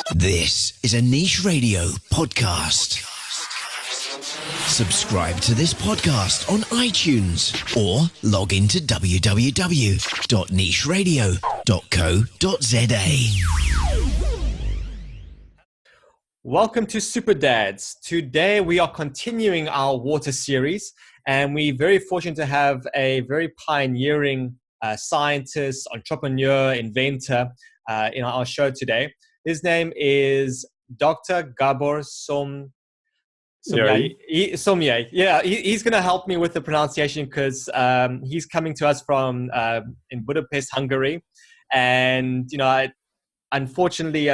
This is a Niche Radio podcast. Subscribe to this podcast on iTunes or log into www.nicheradio.co.za. Welcome to SuperDads. Today we are continuing our water series, and we're very fortunate to have a very pioneering scientist, entrepreneur, inventor in our show today. His name is Dr. Gábor Somlyai. Somlyai. Yeah, he's going to help me with the pronunciation because he's coming to us from in Budapest, Hungary, and unfortunately,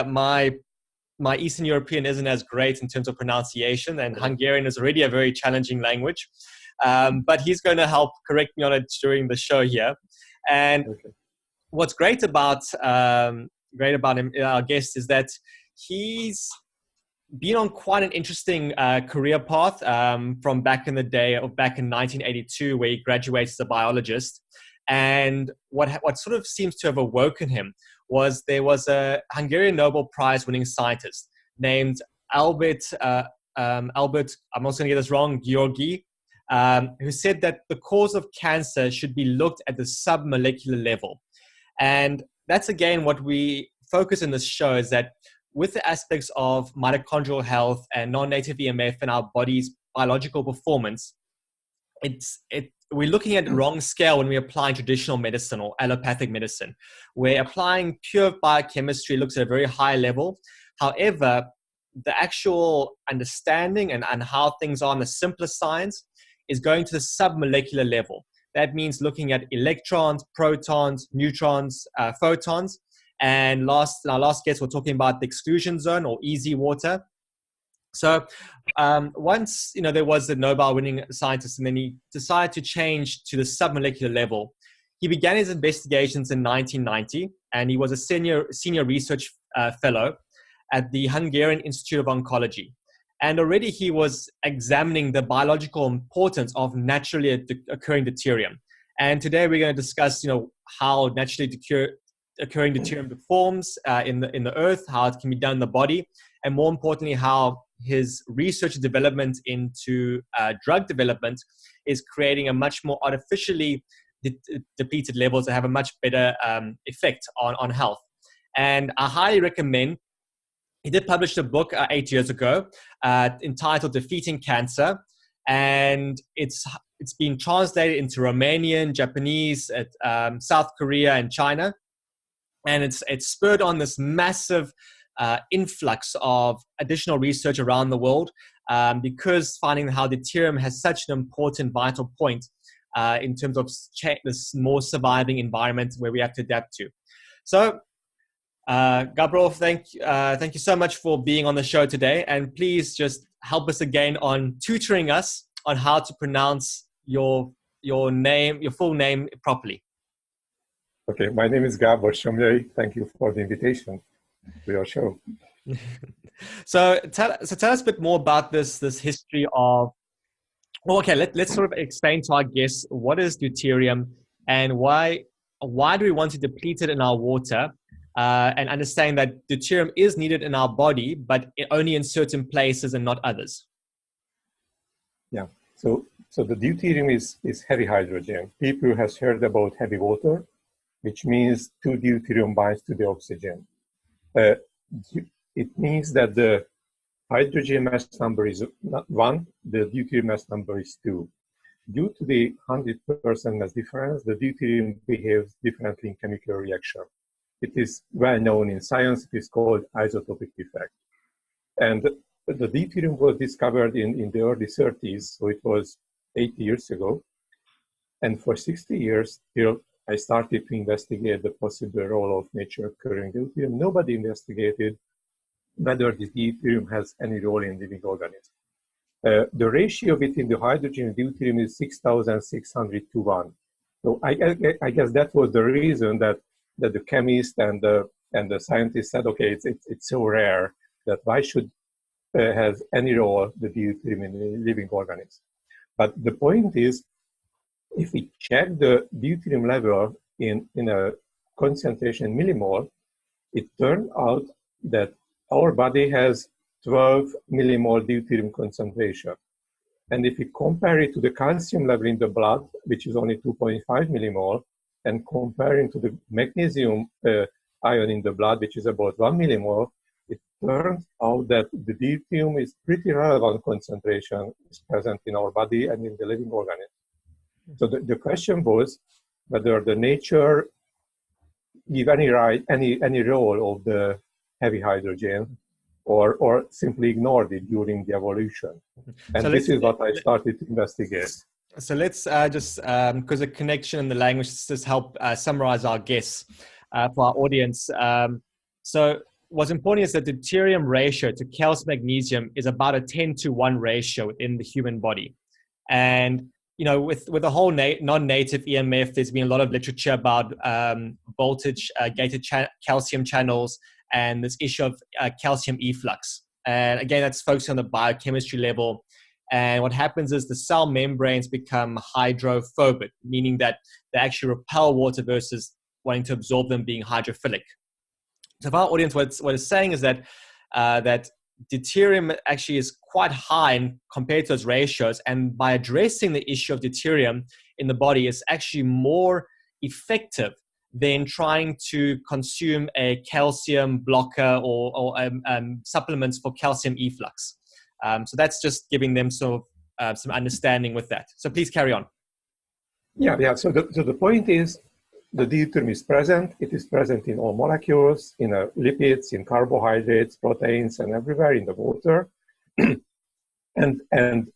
my Eastern European isn't as great in terms of pronunciation, and Hungarian is already a very challenging language. But he's going to help correct me on it during the show here. And what's great about him, our guest, is that he's been on quite an interesting career path from back in the day, or back in 1982, where he graduated as a biologist. And what sort of seems to have awoken him was there was a Hungarian Nobel-prize winning scientist named Albert, I'm also going to get this wrong, Györgyi, who said that the cause of cancer should be looked at the submolecular level. And that's, again, what we focus in this show, is that with the aspects of mitochondrial health and non-native EMF in our body's biological performance, we're looking at the wrong scale when we're applying traditional medicine or allopathic medicine. We're applying pure biochemistry, looks at a very high level. However, the actual understanding and how things are in the simpler science is going to the submolecular level. That means looking at electrons, protons, neutrons, photons. And in our last guest, we're talking about the exclusion zone, or easy water. So once, there was the Nobel-winning scientist, and then he decided to change to the submolecular level. He began his investigations in 1990, and he was a senior research fellow at the Hungarian Institute of Oncology. And already he was examining the biological importance of naturally occurring deuterium. And today we're going to discuss, how naturally occurring deuterium forms in the earth, how it can be done in the body, and more importantly, how his research and development into drug development is creating a much more artificially depleted levels that have a much better effect on health. And I highly recommend. He did publish a book 8 years ago entitled Defeating Cancer, and it's been translated into Romanian, Japanese, South Korea, and China. And it's spurred on this massive influx of additional research around the world because finding how deuterium has such an important vital point in terms of this more surviving environment where we have to adapt to. So, Gábor, thank you so much for being on the show today, and please just help us again on tutoring us on how to pronounce your full name properly. Okay, my name is Gábor Somlyai. Thank you for the invitation to your show. So tell us a bit more about this history of. Well, okay, let's sort of explain to our guests what is deuterium and why do we want to deplete it in our water, and understand that deuterium is needed in our body, but only in certain places and not others. Yeah. So the deuterium is heavy hydrogen. People have heard about heavy water, which means 2 deuterium binds to the oxygen. It means that the hydrogen mass number is not 1, the deuterium mass number is 2. Due to the 100% mass difference, the deuterium behaves differently in chemical reaction. It is well known in science. It is called isotopic effect. And the deuterium was discovered in the early 30s, so it was 80 years ago. And for 60 years, till I started to investigate the possible role of nature occurring deuterium, nobody investigated whether this deuterium has any role in living organisms. The ratio between the hydrogen and deuterium is 6,600 to 1. So I guess that was the reason that the chemist and the scientist said, okay, it's so rare that why should has any role the deuterium in the living organism. But the point is, if we check the deuterium level in a concentration millimole, it turned out that our body has 12 millimole deuterium concentration. And if we compare it to the calcium level in the blood, which is only 2.5 millimole, and comparing to the magnesium ion in the blood, which is about 1 millimole, it turns out that the deuterium is pretty relevant concentration is present in our body and in the living organism. So the question was whether the nature give any role of the heavy hydrogen or simply ignored it during the evolution. And so this is what I started to investigate. So let's just, because the connection and the language, just help summarize our guess for our audience. So what's important is that the deuterium ratio to calcium magnesium is about a 10-to-1 ratio in the human body. And you know, with the whole non-native EMF, there's been a lot of literature about voltage gated calcium channels and this issue of calcium efflux. And again, that's focused on the biochemistry level. And what happens is the cell membranes become hydrophobic, meaning that they actually repel water versus wanting to absorb them, being hydrophilic. So for our audience, what it's saying is that that deuterium actually is quite high compared to those ratios, and by addressing the issue of deuterium in the body is actually more effective than trying to consume a calcium blocker or supplements for calcium efflux. So that's just giving them some understanding with that. So please carry on. Yeah. So the point is, the deuterium is present. It is present in all molecules, in lipids, in carbohydrates, proteins, and everywhere in the water. and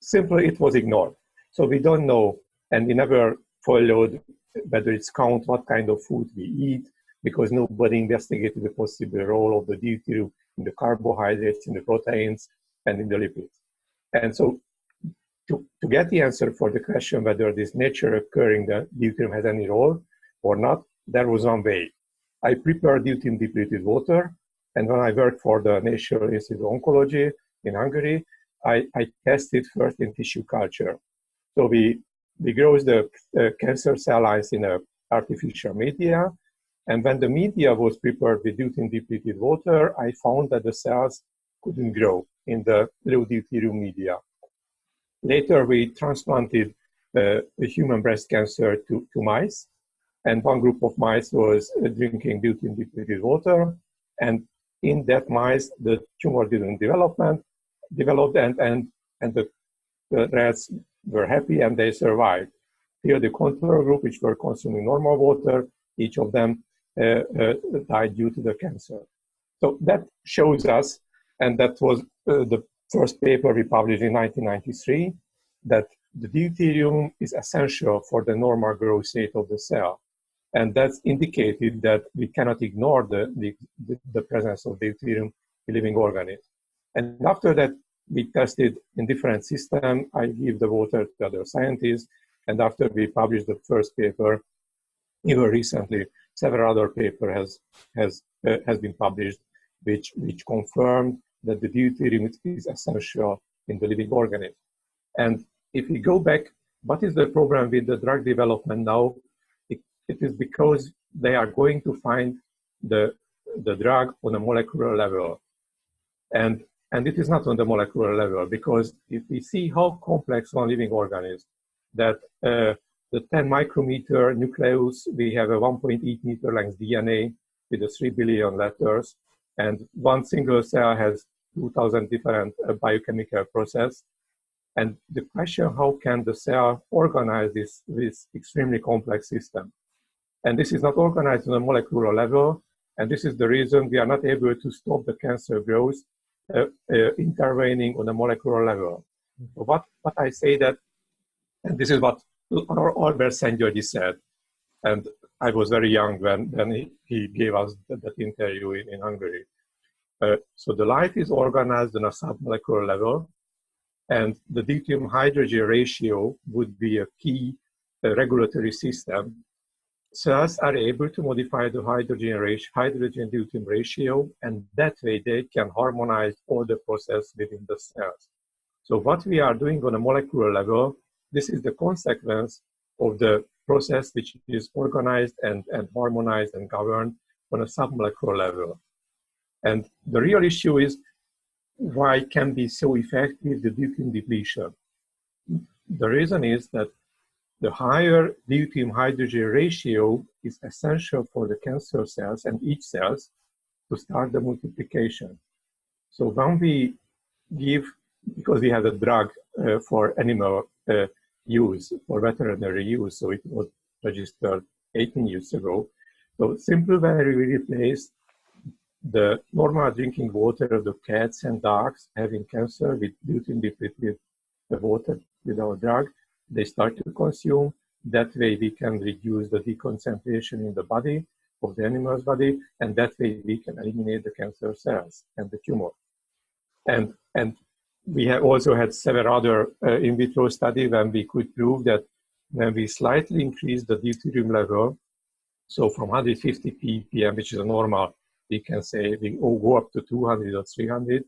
simply it was ignored. So we don't know, and we never followed whether it's count what kind of food we eat, because nobody investigated the possible role of the deuterium in the carbohydrates, in the proteins, and in the lipids. And so to get the answer for the question whether this nature occurring the deuterium has any role or not, there was one way. I prepared deuterium depleted water, and when I worked for the National Institute of Oncology in Hungary, I tested first in tissue culture. So we grow the cancer cell lines in an artificial media, and when the media was prepared with deuterium depleted water, I found that the cells couldn't grow in the low deuterium media. Later, we transplanted human breast cancer to mice, and one group of mice was drinking deuterium depleted water, and in that mice, the tumor didn't developed, and the rats were happy and they survived. Here, the control group, which were consuming normal water, each of them died due to the cancer. So that shows us, and that was the first paper we published in 1993, that the deuterium is essential for the normal growth rate of the cell. And that's indicated that we cannot ignore the presence of deuterium in living organisms. And after that, we tested in different systems. I give the water to other scientists. And after we published the first paper, even recently, several other papers has been published, which confirmed that the deuterium is essential in the living organism. And if we go back, what is the problem with the drug development now? It is because they are going to find the drug on a molecular level. And it is not on the molecular level, because if we see how complex one living organism, that the 10 micrometer nucleus, we have a 1.8 meter length DNA with the 3 billion letters, and one single cell has 2,000 different biochemical processes. And the question, how can the cell organize this extremely complex system? And this is not organized on a molecular level, and this is the reason we are not able to stop the cancer growth intervening on a molecular level. So what I say that, and this is what Albert Szent-Györgyi said, and I was very young when he gave us that interview in Hungary. So the life is organized on a submolecular level, and the deuterium hydrogen ratio would be a key regulatory system. Cells are able to modify the hydrogen deuterium ratio, and that way they can harmonize all the process within the cells. So what we are doing on a molecular level, this is the consequence of the process which is organized and harmonized and governed on a submolecular level. And the real issue is why can be so effective the deuterium depletion. The reason is that the higher deuterium hydrogen ratio is essential for the cancer cells and each cells to start the multiplication. So when we give, because we have a drug for animal use, for veterinary use, so it was registered 18 years ago. So simply when we replace the normal drinking water of the cats and dogs having cancer with deuterium depleted water with our drug, they start to consume. That way we can reduce the deconcentration in the body of the animal's body, and that way we can eliminate the cancer cells and the tumor. And we have also had several other in vitro studies when we could prove that when we slightly increase the deuterium level, so from 150 ppm, which is a normal, we can say we go up to 200 or 300,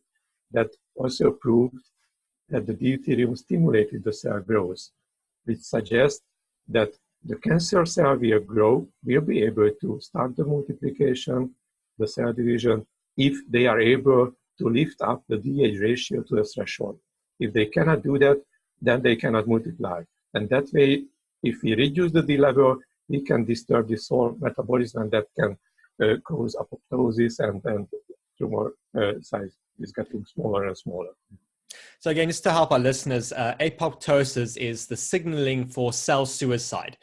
that also proved that the deuterium stimulated the cell growth, which suggests that the cancer cell will be able to start the multiplication, the cell division, if they are able to lift up the DH ratio to the threshold. If they cannot do that, then they cannot multiply. And that way, if we reduce the D level, we can disturb the soil metabolism, and that can cause apoptosis, and tumor size is getting smaller and smaller. So again, just to help our listeners, apoptosis is the signaling for cell suicide.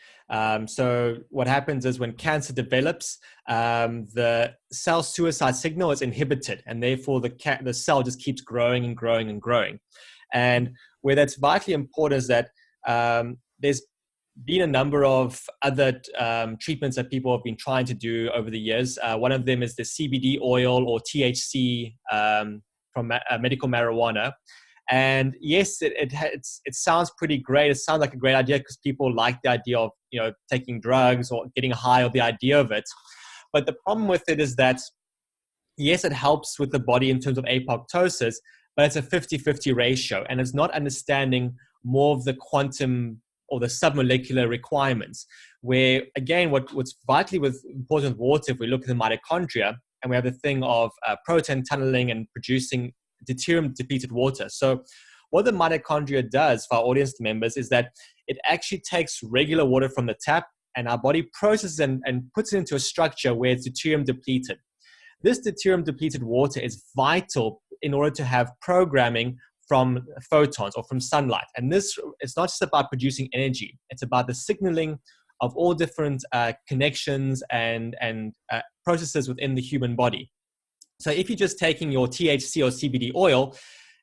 So what happens is when cancer develops, the cell suicide signal is inhibited, and therefore the cell just keeps growing and growing and growing. And where that's vitally important is that there's been a number of other treatments that people have been trying to do over the years. One of them is the CBD oil or THC from medical marijuana. And yes, it sounds pretty great. It sounds like a great idea because people like the idea of, you know, taking drugs or getting high, or the idea of it. But the problem with it is that, yes, it helps with the body in terms of apoptosis, but it's a 50-50 ratio, and it's not understanding more of the quantum or the submolecular requirements, where, again, what's vitally important with water, if we look at the mitochondria, and we have the thing of proton tunneling and producing deuterium depleted water. So what the mitochondria does for our audience members is that it actually takes regular water from the tap, and our body processes and puts it into a structure where it's deuterium depleted. This deuterium depleted water is vital in order to have programming from photons or from sunlight. And this, it's not just about producing energy, it's about the signaling of all different connections and processes within the human body. So if you're just taking your THC or CBD oil,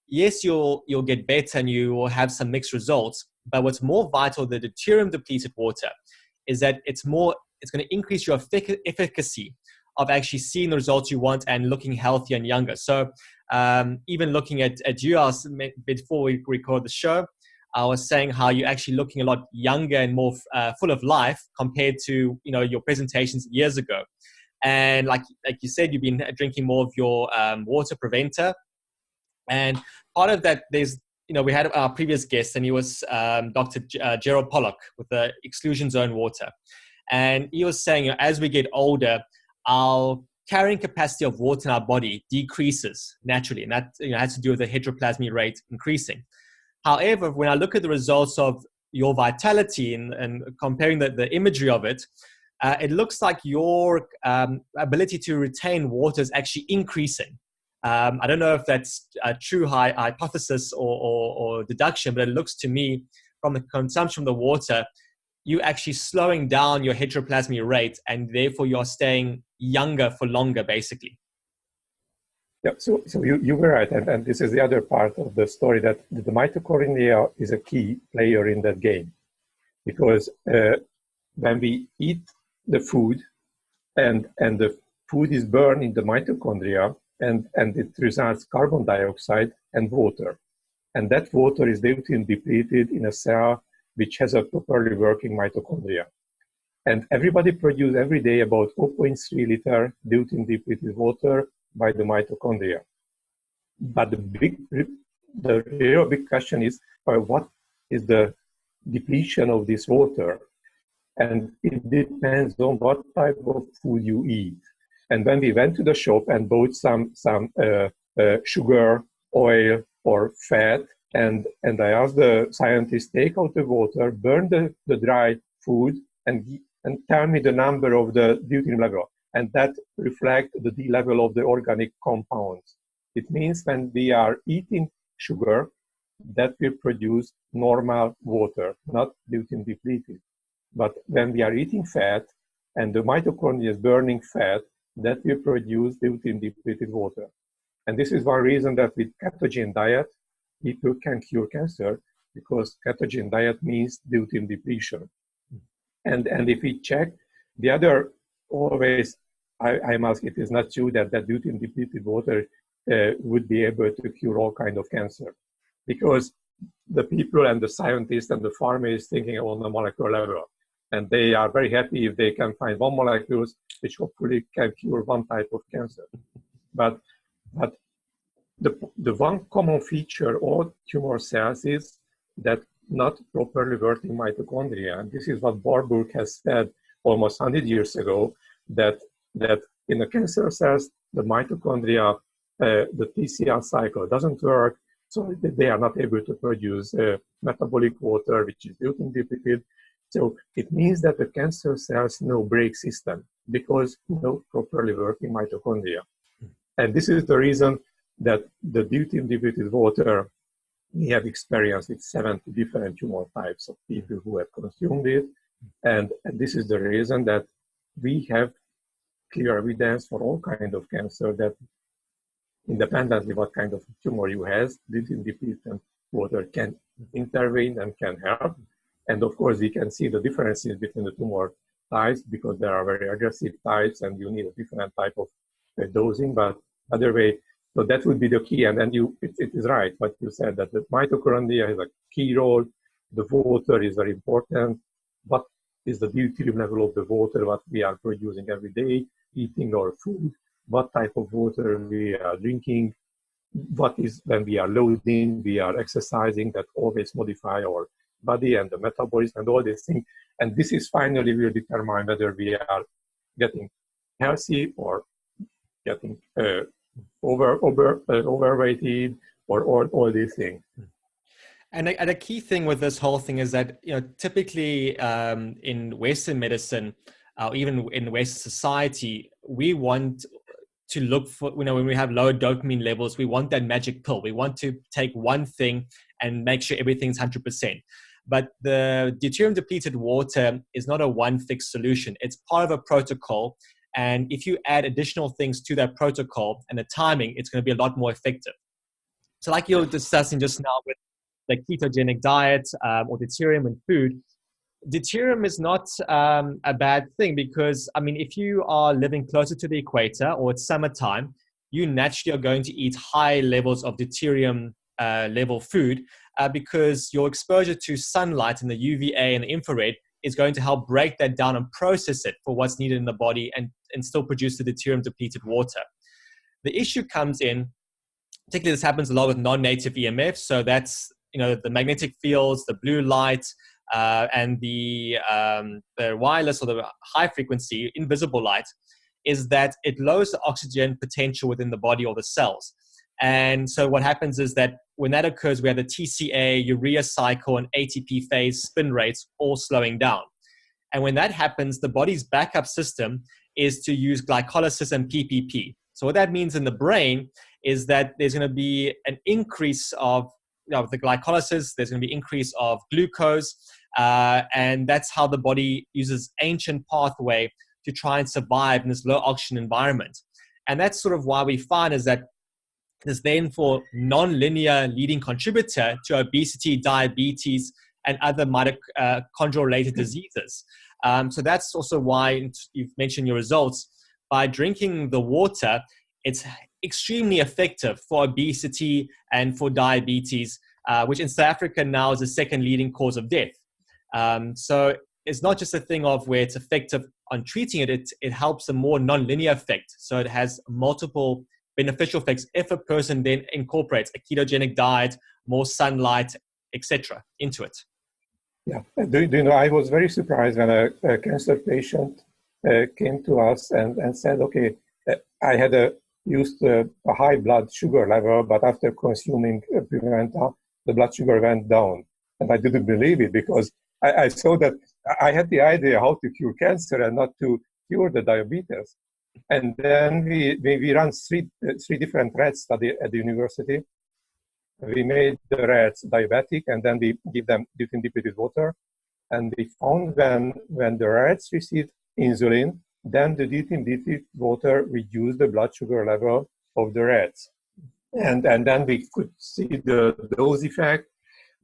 yes, you'll get better and you will have some mixed results. But what's more vital, the deuterium depleted water, is that it's going to increase your efficacy of actually seeing the results you want and looking healthier and younger. So even looking at you, before we record the show, I was saying how you're actually looking a lot younger and more full of life compared to, you know, your presentations years ago. And like you said, you've been drinking more of your water preventer. And part of that, we had our previous guest, and he was Dr. Gerald Pollock with the Exclusion Zone water. And he was saying, as we get older, our carrying capacity of water in our body decreases naturally. And that has to do with the heteroplasmy rate increasing. However, when I look at the results of your vitality and comparing the imagery of it, it looks like your ability to retain water is actually increasing. I don't know if that's a true hypothesis or deduction, but it looks to me from the consumption of the water, you actually slowing down your heteroplasmy rate, and therefore you're staying younger for longer, basically. Yeah, so you were right, and this is the other part of the story, that the mitochondria is a key player in that game, because when we eat the food and the food is burned in the mitochondria, and it results carbon dioxide and water, and that water is deuterium depleted in a cell which has a properly working mitochondria. And everybody produces every day about 0.3 liter deuterium depleted water by the mitochondria. But the real big question is, what is the depletion of this water? And it depends on what type of food you eat. And when we went to the shop and bought some sugar, oil, or fat, and I asked the scientists, take out the water, burn the dry food, and tell me the number of the deuterium level. And that reflects the D level of the organic compounds. It means when we are eating sugar, that will produce normal water, not deuterium depleted. But when we are eating fat, and the mitochondria is burning fat, that will produce deuterium depleted water. And this is one reason that with ketogene diet, people can cure cancer, because ketogene diet means deuterium depletion. And if we check the other, always, I must, it is not true that deuterium depleted water would be able to cure all kinds of cancer, because the people and the scientists and the farmers thinking on the molecular level. And they are very happy if they can find one molecule which hopefully can cure one type of cancer. But the one common feature of tumor cells is that not properly working mitochondria. And this is what Warburg has said almost 100 years ago, that in the cancer cells, the mitochondria, the TCR cycle doesn't work, so they are not able to produce metabolic water, which is deuterium depleted. So it means that the cancer cells no break system, because no properly working mitochondria. And this is the reason that the deuterium depleted water, we have experienced with 70 different tumor types of people who have consumed it. And this is the reason that we have clear evidence for all kinds of cancer that independently what kind of tumor you have, deuterium depleted water can intervene and can help. And of course, we can see the differences between the tumor types, because there are very aggressive types and you need a different type of dosing. But other way, so that would be the key. And then it is right what you said, that the mitochondria has a key role. The water is very important. What is the deuterium level of the water, what we are producing every day, eating our food, what type of water we are drinking, what is when we are loading, we are exercising, that always modify our body and the metabolism and all these things. And this is finally will determine whether we are getting healthy or getting overweighted or all these things. And a key thing with this whole thing is that, typically in Western medicine, or even in Western society, we want to look for, when we have lower dopamine levels, we want that magic pill. We want to take one thing and make sure everything's 100%. But the deuterium depleted water is not a one fixed solution. It's part of a protocol. And if you add additional things to that protocol and the timing, it's going to be a lot more effective. So like you were discussing just now with the ketogenic diet or deuterium in food, deuterium is not a bad thing, because, if you are living closer to the equator or it's summertime, you naturally are going to eat high levels of deuterium level food because your exposure to sunlight and the UVA and the infrared is going to help break that down and process it for what's needed in the body and still produce the deuterium depleted water. The issue comes in, particularly this happens a lot with non-native EMFs. So that's, the magnetic fields, the blue light, and the wireless or the high frequency invisible light, is that it lowers the oxygen potential within the body or the cells. And so what happens is that when that occurs, we have the TCA, urea cycle, and ATP phase spin rates all slowing down. And when that happens, the body's backup system is to use glycolysis and PPP. So what that means in the brain is that there's going to be an increase of the glycolysis, there's going to be increase of glucose, and that's how the body uses ancient pathway to try and survive in this low oxygen environment. And that's sort of why we find is that there's then for non-linear leading contributor to obesity, diabetes, and other mitochondrial-related diseases. So that's also why you've mentioned your results. By drinking the water, it's extremely effective for obesity and for diabetes, which in South Africa now is the second leading cause of death. So it's not just a thing of where it's effective on treating it, it helps a more non-linear effect. So it has multiple beneficial effects if a person then incorporates a ketogenic diet, more sunlight, etc. into it. Yeah, do you know, I was very surprised when a cancer patient came to us and said, okay, I had used a high blood sugar level, but after consuming Preventa, the blood sugar went down. And I didn't believe it because I saw that I had the idea how to cure cancer and not to cure the diabetes. And then we ran three different rat studies at the university. We made the rats diabetic, and then we give them deuterium depleted water. And we found when the rats received insulin, then the deuterium depleted water reduced the blood sugar level of the rats. And then we could see the dose effect.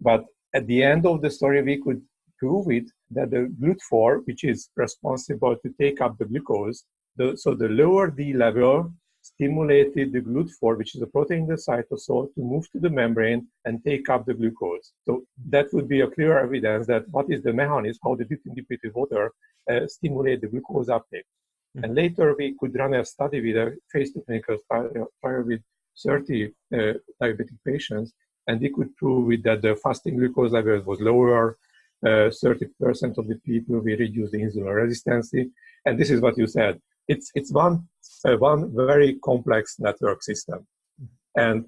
But at the end of the story, we could prove it that the GLUT4, which is responsible to take up the glucose, so the lower D level stimulated the GLUT4, which is a protein in the cytosol, to move to the membrane and take up the glucose. So that would be a clear evidence that what is the mechanism, how the deuterium depleted water stimulate the glucose uptake. Mm-hmm. And later we could run a study with a phase 2 clinical trial with 30 diabetic patients, and we could prove it that the fasting glucose level was lower. 30% of the people, we reduced the insulin resistance. And this is what you said. It's one very complex network system. And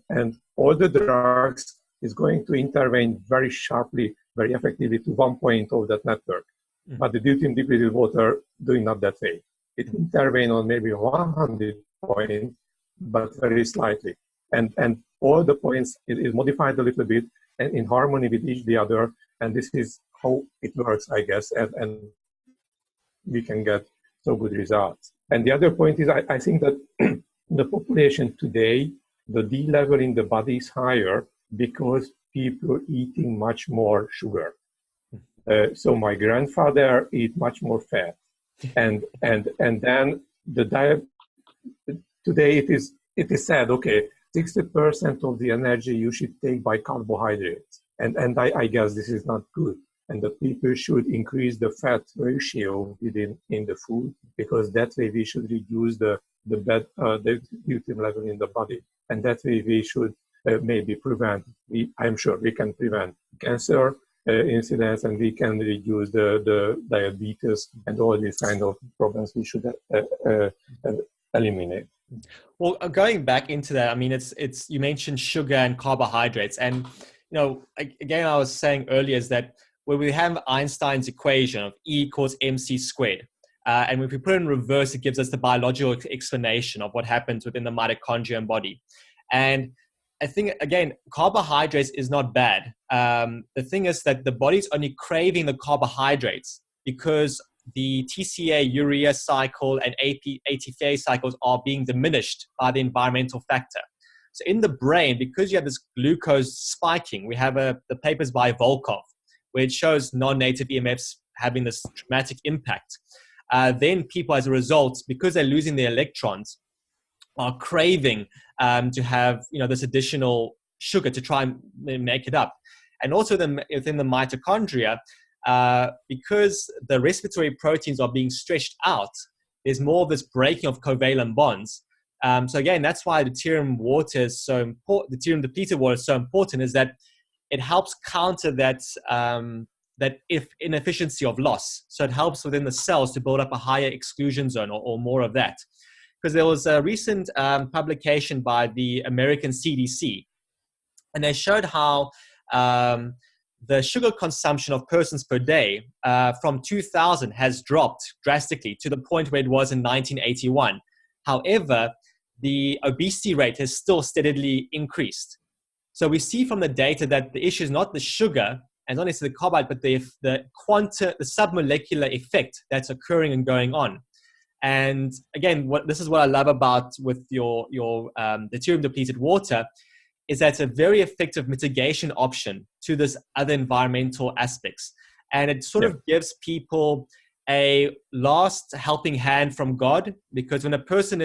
all the drugs is going to intervene very sharply, very effectively to one point of that network. Mm-hmm. But the deuterium depleted water doing not that way. It intervene on maybe 100 points, but very slightly. And all the points is modified a little bit and in harmony with each the other. And this is how it works, I guess. And we can get so good results. And the other point is, I think that the population today, the D level in the body is higher because people are eating much more sugar. So my grandfather eat much more fat. And then the diet, today it is said, okay, 60% of the energy you should take by carbohydrates. And I guess this is not good. And the people should increase the fat ratio in the food, because that way we should reduce the deuterium level in the body. And that way we should maybe prevent, I'm sure we can prevent cancer incidence, and we can reduce the diabetes and all these kind of problems we should eliminate. Well, going back into that, I mean, it's you mentioned sugar and carbohydrates, and again, I was saying earlier is that where we have Einstein's equation of E equals mc squared, and if we put it in reverse, it gives us the biological explanation of what happens within the mitochondria and body. And I think, again, carbohydrates is not bad. The thing is that the body's only craving the carbohydrates because the TCA urea cycle and ATPase cycles are being diminished by the environmental factor. So in the brain, because you have this glucose spiking, we have the papers by Volkov, where it shows non-native EMFs having this dramatic impact. Then people, as a result, because they're losing their electrons, are craving to have this additional sugar to try and make it up. And also within the mitochondria, because the respiratory proteins are being stretched out, there's more of this breaking of covalent bonds. So again, that's why the deuterium water is so important. The deuterium depleted water is so important, is that it helps counter that inefficiency of loss. So it helps within the cells to build up a higher exclusion zone or more of that. Because there was a recent publication by the American CDC, and they showed how the sugar consumption of persons per day from 2000 has dropped drastically to the point where it was in 1981. However, the obesity rate has still steadily increased. So we see from the data that the issue is not the sugar and not necessarily the carbohydrate, but the submolecular effect that's occurring and going on. And again, this is what I love about with your deuterium depleted water, is that it's a very effective mitigation option to this other environmental aspects. And it sort of gives people a last helping hand from God, because when a person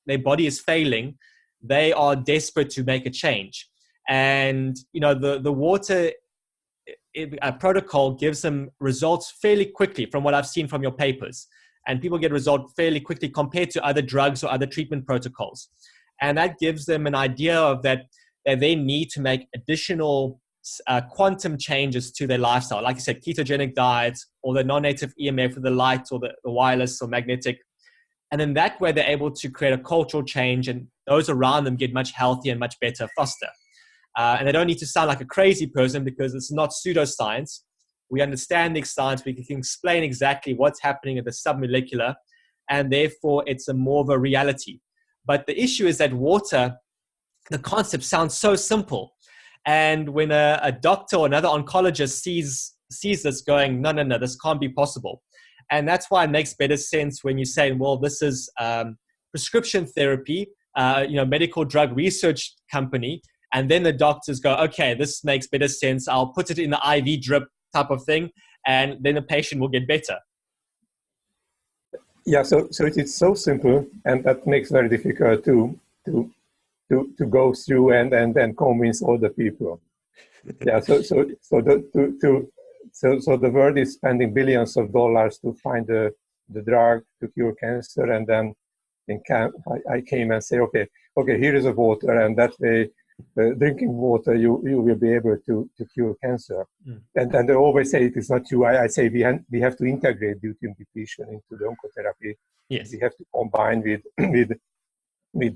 their body is failing, they are desperate to make a change. And, the water protocol gives them results fairly quickly from what I've seen from your papers. And people get results fairly quickly compared to other drugs or other treatment protocols. And that gives them an idea of that they need to make additional quantum changes to their lifestyle. Like I said, ketogenic diets or the non-native EMF with the light or the wireless or magnetic. And then that way they're able to create a cultural change, and those around them get much healthier and much better faster. And they don't need to sound like a crazy person, because it's not pseudoscience. We understand the science. We can explain exactly what's happening at the submolecular, and therefore it's more of a reality. But the issue is that water, the concept sounds so simple. And when a doctor or another oncologist sees this going, no, this can't be possible. And that's why it makes better sense when you say, well, this is prescription therapy, medical drug research company. And then the doctors go, okay, this makes better sense. I'll put it in the IV drip type of thing, and then the patient will get better. Yeah, so it is so simple, and that makes it very difficult to go through and then convince all the people. Yeah, so the world is spending billions of dollars to find the drug to cure cancer, and then I came and say, okay, here is a water, and that way, drinking water, you will be able to cure cancer. And they always say it is not true. I say we have to integrate deuterium depletion into the oncotherapy. Yes. We have to combine with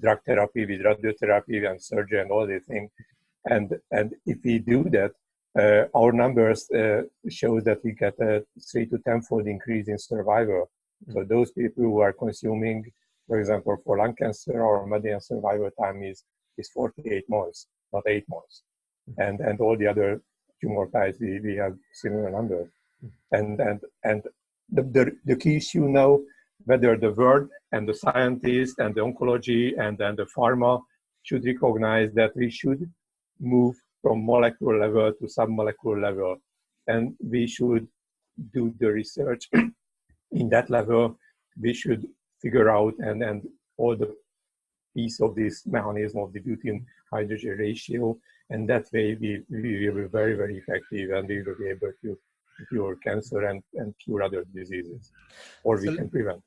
drug therapy, with radiotherapy and surgery and all these things. And if we do that, our numbers show that we get a 3 to 10-fold increase in survival. So those people who are consuming, for example, for lung cancer, our median survival time is 48 months, not 8 months. And all the other tumor types, we have similar numbers. And the key issue now, whether the world and the scientists and the oncology and then the pharma should recognize that we should move from molecular level to submolecular level. And we should do the research in that level. We should figure out and all the piece of this mechanism of the deuterium hydrogen ratio, and that way we will be very, very effective, and we will be able to cure cancer and cure other diseases, or we can prevent.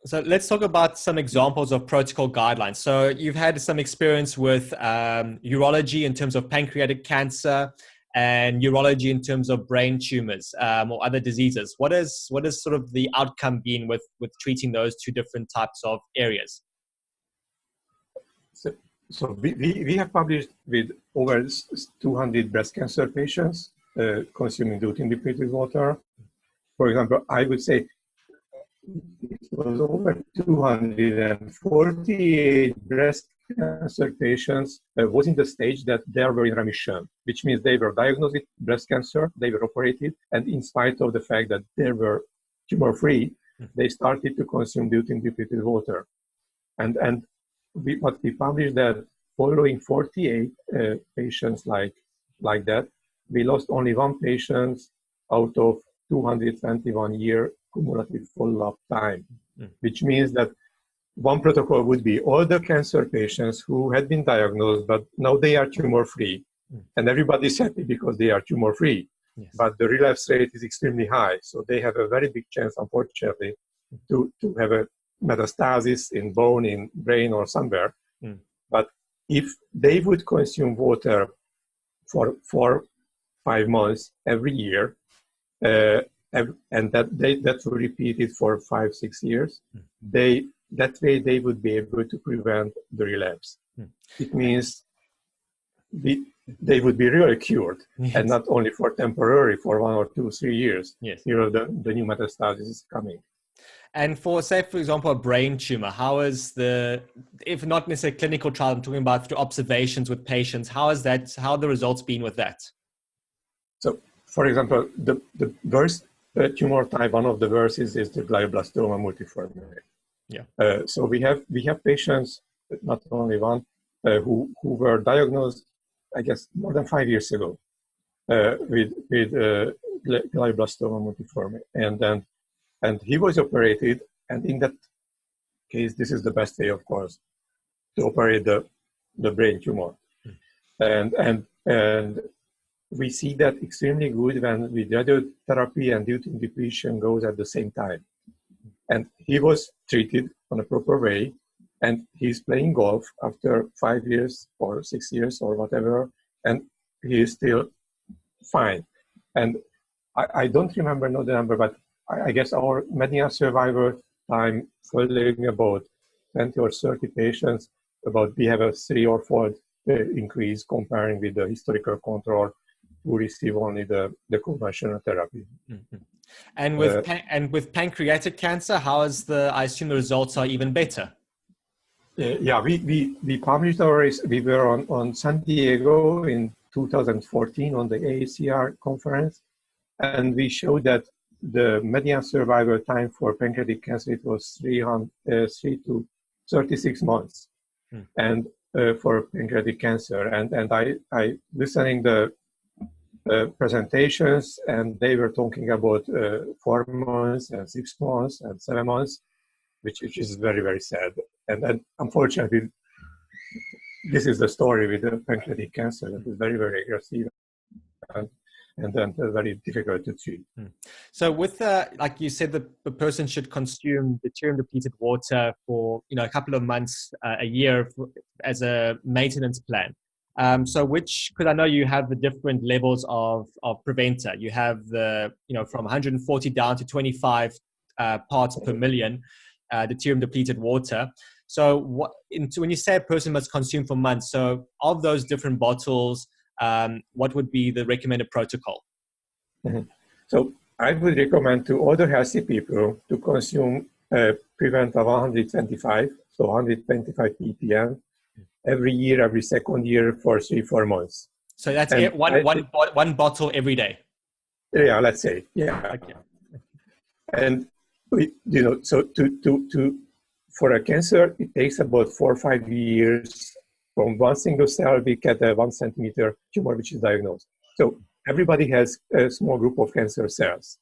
So let's talk about some examples of protocol guidelines. So you've had some experience with urology in terms of pancreatic cancer, and urology in terms of brain tumors or other diseases. What is sort of the outcome been with treating those two different types of areas? So we have published with over 200 breast cancer patients consuming deuterium depleted water. For example, I would say it was over 248 breast cancer patients was in the stage that they were in remission, which means they were diagnosed with breast cancer, they were operated, and in spite of the fact that they were tumor-free, they started to consume deuterium depleted water. And what we published that following 48 patients like that, we lost only one patient out of 221-year cumulative follow-up time, which means that one protocol would be all the cancer patients who had been diagnosed, but now they are tumor-free. And everybody's happy because they are tumor-free. Yes. But the relapse rate is extremely high. So they have a very big chance, unfortunately, to have a metastasis in bone, in brain, or somewhere. But if they would consume water for 4-5 months every year, and that will repeat it for 5-6 years, that way they would be able to prevent the relapse. It means they would be really cured, yes. And not only for temporary, for 1 or 2, 3 years. Yes. The new metastasis is coming. And for example, a brain tumor, how is if not necessarily clinical trial, I'm talking about through observations with patients, how are the results been with that? So, for example, the worst tumor type, one of the worst is the glioblastoma multiforme. Yeah. So we have patients, not only one, who were diagnosed, I guess, more than 5 years ago with glioblastoma multiforme, and he was operated. And in that case, this is the best way, of course, to operate the brain tumor, and we see that extremely good when with radiotherapy and deuterium depletion goes at the same time. And he was treated on a proper way, and he's playing golf after 5 years or 6 years or whatever, and he is still fine. And I don't remember the number, but I guess our median survival time following about 20 or 30 patients, we have a 3 or 4 increase comparing with the historical control who receive only the conventional therapy. Mm-hmm. And with pancreatic cancer, I assume the results are even better. Yeah, we published we were on San Diego in 2014 on the AACR conference, and we showed that the median survival time for pancreatic cancer, it was 3 to 36 months. And for pancreatic cancer. And I listening the presentations, and they were talking about 4 months and 6 months and 7 months, which is very, very sad. And then, unfortunately, this is the story with the pancreatic cancer that is very, very aggressive and then very difficult to treat. So with, like you said, the person should consume deuterium depleted water for, a couple of months, a year as a maintenance plan. So because I know you have the different levels of preventer. You have from 140 down to 25 parts per million deuterium depleted water. So when you say a person must consume for months, so of those different bottles, what would be the recommended protocol? Mm-hmm. So I would recommend to other healthy people to consume prevent of 125, so 125 ppm every year, every second year for 3-4 months. So that's one bottle every day. Yeah, let's say, yeah. Okay. And so for a cancer, it takes about 4 or 5 years from one single cell we get a 1 centimeter tumor which is diagnosed. So everybody has a small group of cancer cells.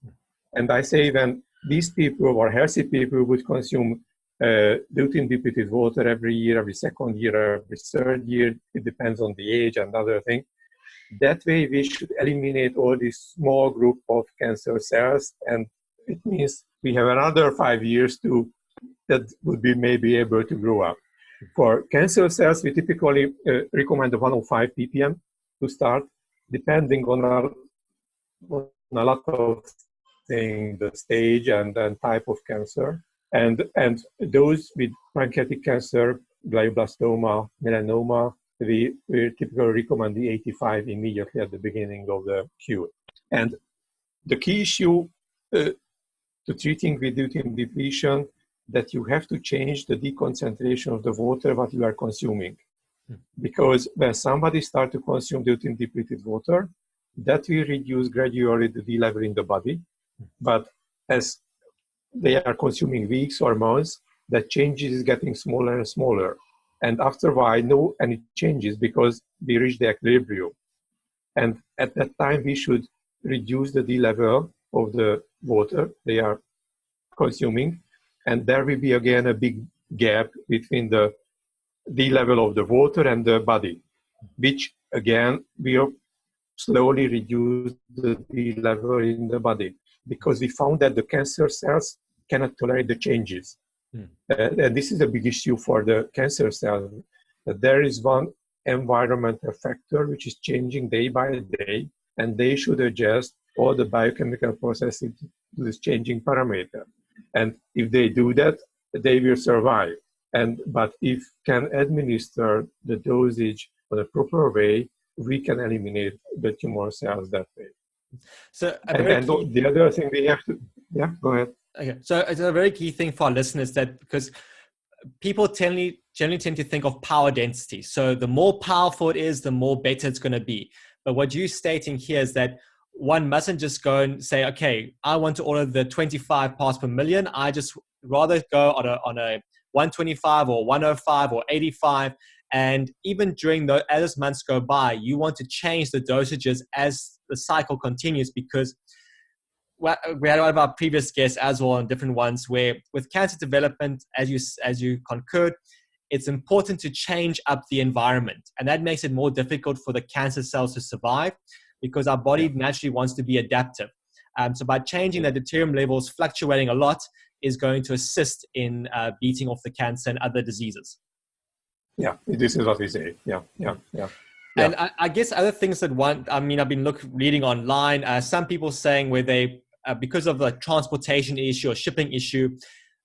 And I say when these people or healthy people would consume deuterium depleted water every year, every second year, every third year, it depends on the age and other thing. That way we should eliminate all this small group of cancer cells, and it means we have another 5 years that would be maybe able to grow up. For cancer cells, we typically recommend 105 ppm to start, depending on a lot of things, the stage and type of cancer. And those with pancreatic cancer, glioblastoma, melanoma, we typically recommend the 85 immediately at the beginning of the cure. And the key issue to treating with deuterium depletion, that you have to change the deconcentration of the water what you are consuming. Because when somebody starts to consume deuterium depleted water, that will reduce gradually the D level in the body. But as they are consuming weeks or months, that changes is getting smaller and smaller. And after a while, no any changes because we reach the equilibrium. And at that time, we should reduce the D level of the water they are consuming. And there will be again a big gap between the D level of the water and the body, which again will slowly reduce the D level in the body, because we found that the cancer cells cannot tolerate the changes. And this is a big issue for the cancer cells, that there is one environmental factor which is changing day by day, and they should adjust all the biochemical processes to this changing parameter. And if they do that, they will survive. But if can administer the dosage in a proper way, we can eliminate the tumor cells that way. So the other thing we have to, yeah, go ahead. Okay, so it's a very key thing for our listeners, that because people generally tend to think of power density. So the more powerful it is, the more better it's going to be. But what you're stating here is that one mustn't just go and say, okay, I want to order the 25 parts per million. I just rather go on a 125 or 105 or 85. And even as months go by, you want to change the dosages as the cycle continues, because we had one of our previous guests as well on different ones, where with cancer development, as you concurred, it's important to change up the environment. And that makes it more difficult for the cancer cells to survive, because our body naturally wants to be adaptive. So by changing the deuterium levels, fluctuating a lot, is going to assist in beating off the cancer and other diseases. Yeah, this is what we say. Yeah. And I guess other things that I've been reading online, some people saying where they, because of the transportation issue or shipping issue,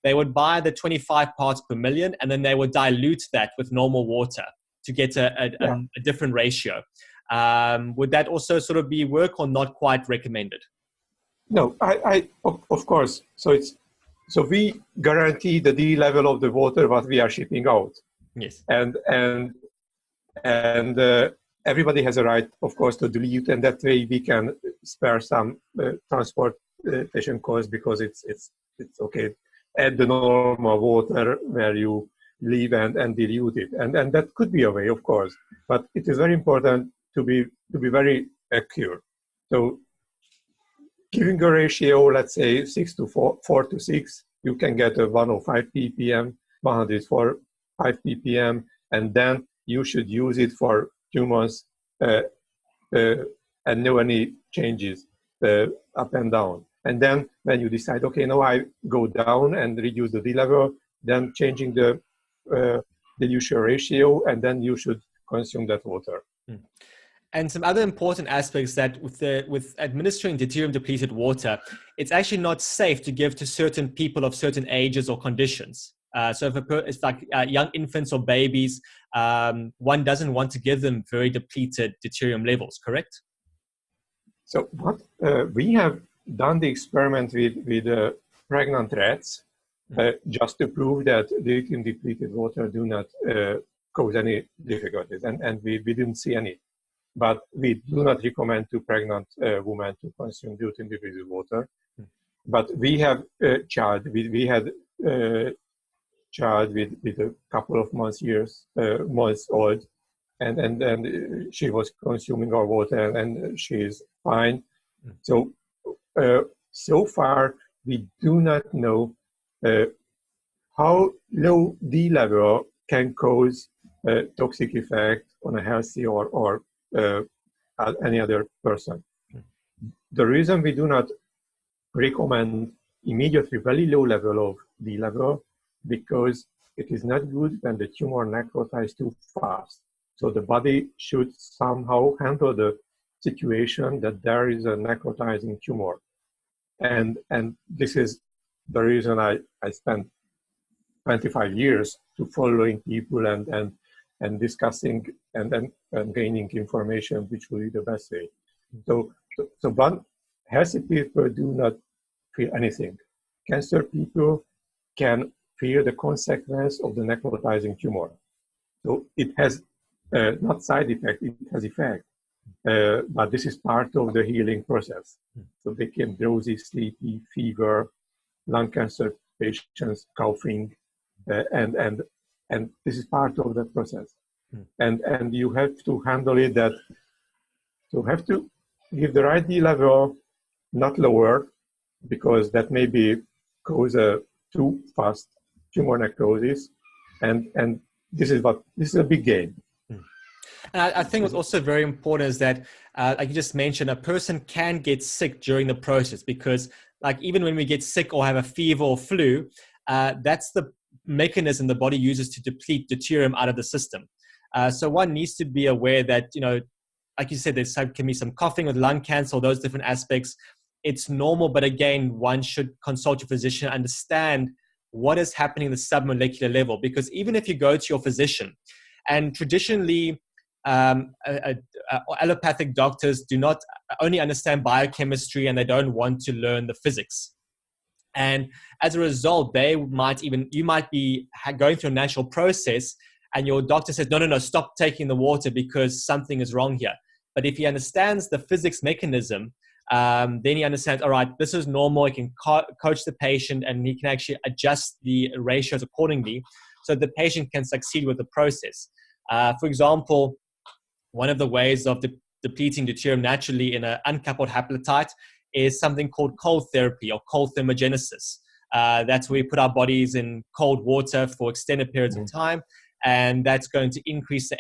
they would buy the 25 parts per million, and then they would dilute that with normal water to get a different ratio. Would that also sort of be work or not quite recommended? No, of course. So we guarantee the D level of the water what we are shipping out. Yes. And everybody has a right, of course, to dilute, and that way we can spare some transportation costs, because it's okay. Add the normal water where you live and dilute it, and that could be a way, of course. But it is very important to be very accurate. So giving a ratio, let's say 4 to 6, you can get a 105 ppm, 104 5 ppm, and then you should use it for 2 months and no any changes up and down. And then when you decide, okay, now I go down and reduce the D level, then changing the dilution ratio, and then you should consume that water. And some other important aspects that with administering deuterium depleted water, it's actually not safe to give to certain people of certain ages or conditions. So if it's like young infants or babies, one doesn't want to give them very depleted deuterium levels, correct? So what we have done the experiment with pregnant rats, just to prove that deuterium depleted water do not cause any difficulties, and we didn't see any. But we do not recommend to pregnant women to consume deuterium depleted water. But we have we had child with a couple of months old, and she was consuming our water, and she is fine. So so far we do not know how low D level can cause a toxic effect on a healthy or any other person. The reason we do not recommend immediately very low level of D level, because it is not good when the tumor necrotizes too fast. So the body should somehow handle the situation that there is a necrotizing tumor. And this is the reason I spent 25 years to following people and discussing and gaining information which will be the best way. So one, healthy people do not feel anything. Cancer people can feel the consequence of the necrotizing tumor. So it has not side effect, it has effect. But this is part of the healing process. So they became drowsy, sleepy, fever, lung cancer patients coughing, and this is part of that process. And you have to handle it that, so have to give the right D level, not lower, because that may be cause a too fast tumor necrosis, and this is a big game. And I think what's also very important is that, like you just mentioned, a person can get sick during the process, because like even when we get sick or have a fever or flu, that's the mechanism the body uses to deplete deuterium out of the system. So one needs to be aware that, you know, like you said, there can be some coughing with lung cancer, or those different aspects. It's normal, but again, one should consult your physician, understand what is happening at the submolecular level, because even if you go to your physician, and traditionally, allopathic doctors do not only understand biochemistry, and they don't want to learn the physics. And as a result, you might be going through a natural process, and your doctor says, no, stop taking the water because something is wrong here. But if he understands the physics mechanism, then he understands, all right, this is normal. He can coach the patient, and he can actually adjust the ratios accordingly so the patient can succeed with the process. For example, one of the ways of depleting deuterium naturally in an uncoupled haplotype is something called cold therapy or cold thermogenesis. That's where we put our bodies in cold water for extended periods of time, and that's going to increase the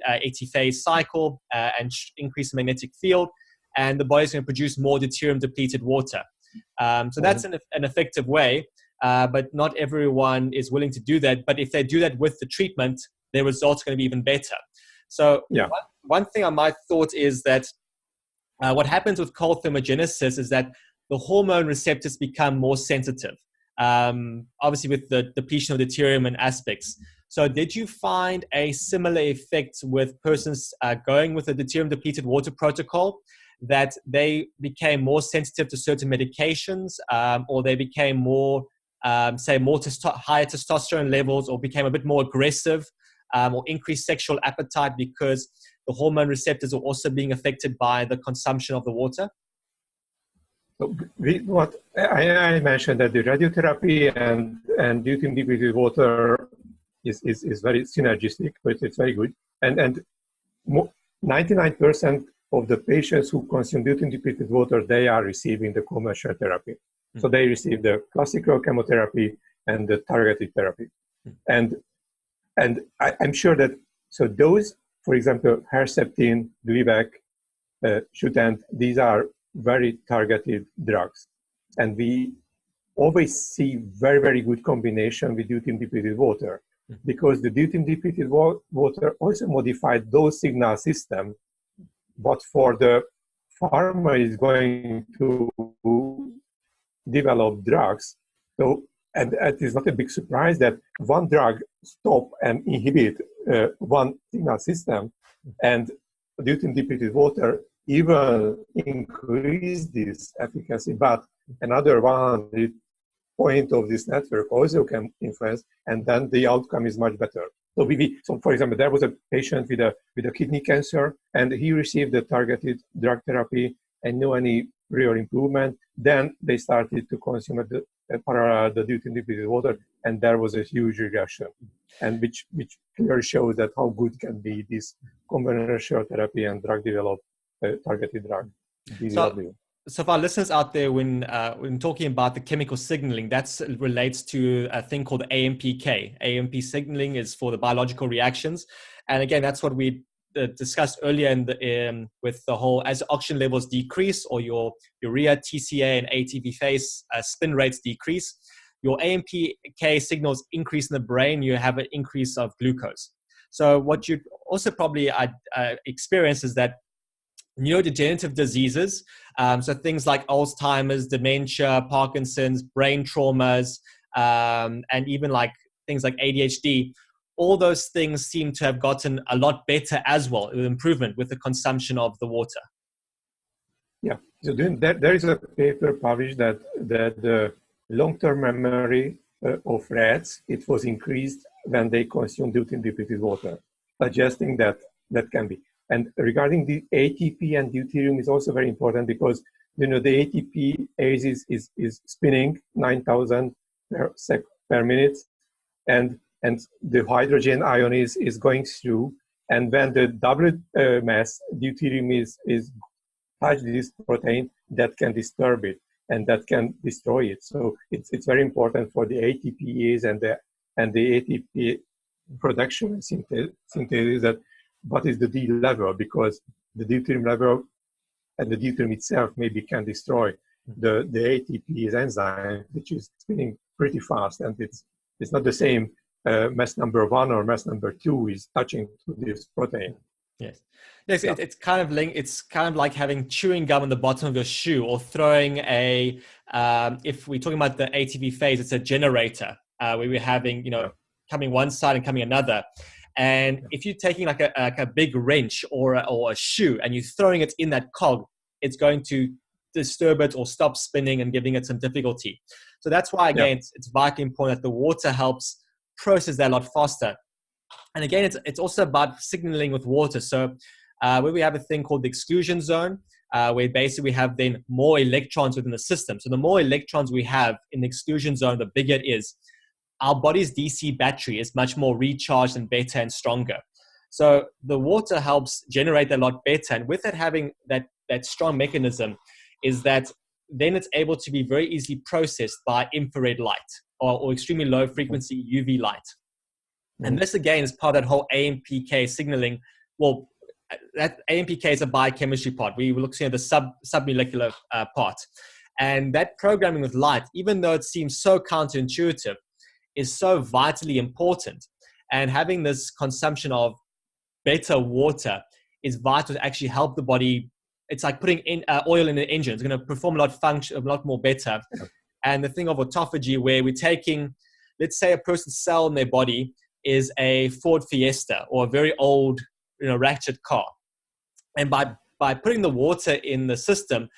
AT phase cycle and increase the magnetic field, and the body's going to produce more deuterium depleted water. So that's an effective way, but not everyone is willing to do that. But if they do that with the treatment, their results are going to be even better. So one thing I might thought is that what happens with cold thermogenesis is that the hormone receptors become more sensitive. obviously with the depletion of deuterium and aspects. So did you find a similar effect with persons going with a deuterium depleted water protocol, that they became more sensitive to certain medications, or they became more, higher testosterone levels, or became a bit more aggressive, or increased sexual appetite because the hormone receptors are also being affected by the consumption of the water? So what I mentioned, that the radiotherapy and deuterium depleted water is very synergistic, but it's very good. And 99% of the patients who consume deuterium depleted water, they are receiving the commercial therapy. So they receive the classical chemotherapy and the targeted therapy. And I'm sure that, so those, for example, Herceptin, Gleevec, Sutent, these are very targeted drugs. And we always see very, very good combination with deuterium depleted water, because the deuterium depleted water also modified those signal system, but for the pharma is going to develop drugs. So, and it is not a big surprise that one drug stop and inhibit one signal system, and deuterium depleted water even increase this efficacy, but another 100 point of this network also can influence, and then the outcome is much better. So for example, there was a patient with a kidney cancer, and he received the targeted drug therapy and no any real improvement. Then they started to consume the deuterium depleted water, and there was a huge regression, and which clearly shows that how good can be this combination therapy and drug developed targeted drug. So for our listeners out there, when talking about the chemical signaling, that relates to a thing called AMPK. AMP signaling is for the biological reactions. And again, that's what we discussed earlier with the whole, as oxygen levels decrease, or your urea, TCA, and ATP phase spin rates decrease, your AMPK signals increase in the brain, you have an increase of glucose. So what you also probably experience is that neurodegenerative diseases, so things like Alzheimer's, dementia, Parkinson's, brain traumas, and even like things like ADHD, all those things seem to have gotten a lot better as well, with improvement with the consumption of the water. Yeah, so there is a paper published that the long-term memory of rats, it was increased when they consumed deuterium depleted water, suggesting that can be. And regarding the ATP and deuterium is also very important, because the ATP is spinning 9,000 per minute, and the hydrogen ion is going through, and when the double mass deuterium is touch this protein, that can disturb it and that can destroy it. So it's very important for the ATPase and the ATP production and synthesis that what is the D level, because the deuterium level and the deuterium itself maybe can destroy the ATPase enzyme, which is spinning pretty fast, and it's not the same mass number 1 or mass number 2 is touching to this protein. Yes. Yeah. It's kind of like having chewing gum on the bottom of your shoe, or throwing if we're talking about the ATP phase, it's a generator where we're having, coming one side and coming another. And if you're taking like a big wrench or a shoe and you're throwing it in that cog, it's going to disturb it or stop spinning and giving it some difficulty. So that's why, again, it's vitally important that the water helps process that a lot faster. And again, it's also about signaling with water. So where we have a thing called the exclusion zone, where basically we have then more electrons within the system. So the more electrons we have in the exclusion zone, the bigger it is. Our body's DC battery is much more recharged and better and stronger. So the water helps generate that a lot better. And with it having that strong mechanism, is that then it's able to be very easily processed by infrared light or extremely low frequency UV light. And this, again, is part of that whole AMPK signaling. Well, that AMPK is a biochemistry part. We will look at the submolecular part. And that programming with light, even though it seems so counterintuitive, is so vitally important. And having this consumption of better water is vital to actually help the body. It's like putting in oil in an engine. It's going to perform a lot more better. and the thing of autophagy, where we're taking, let's say a person's cell in their body is a Ford Fiesta or a very old, ratchet car. And by putting the water in the system,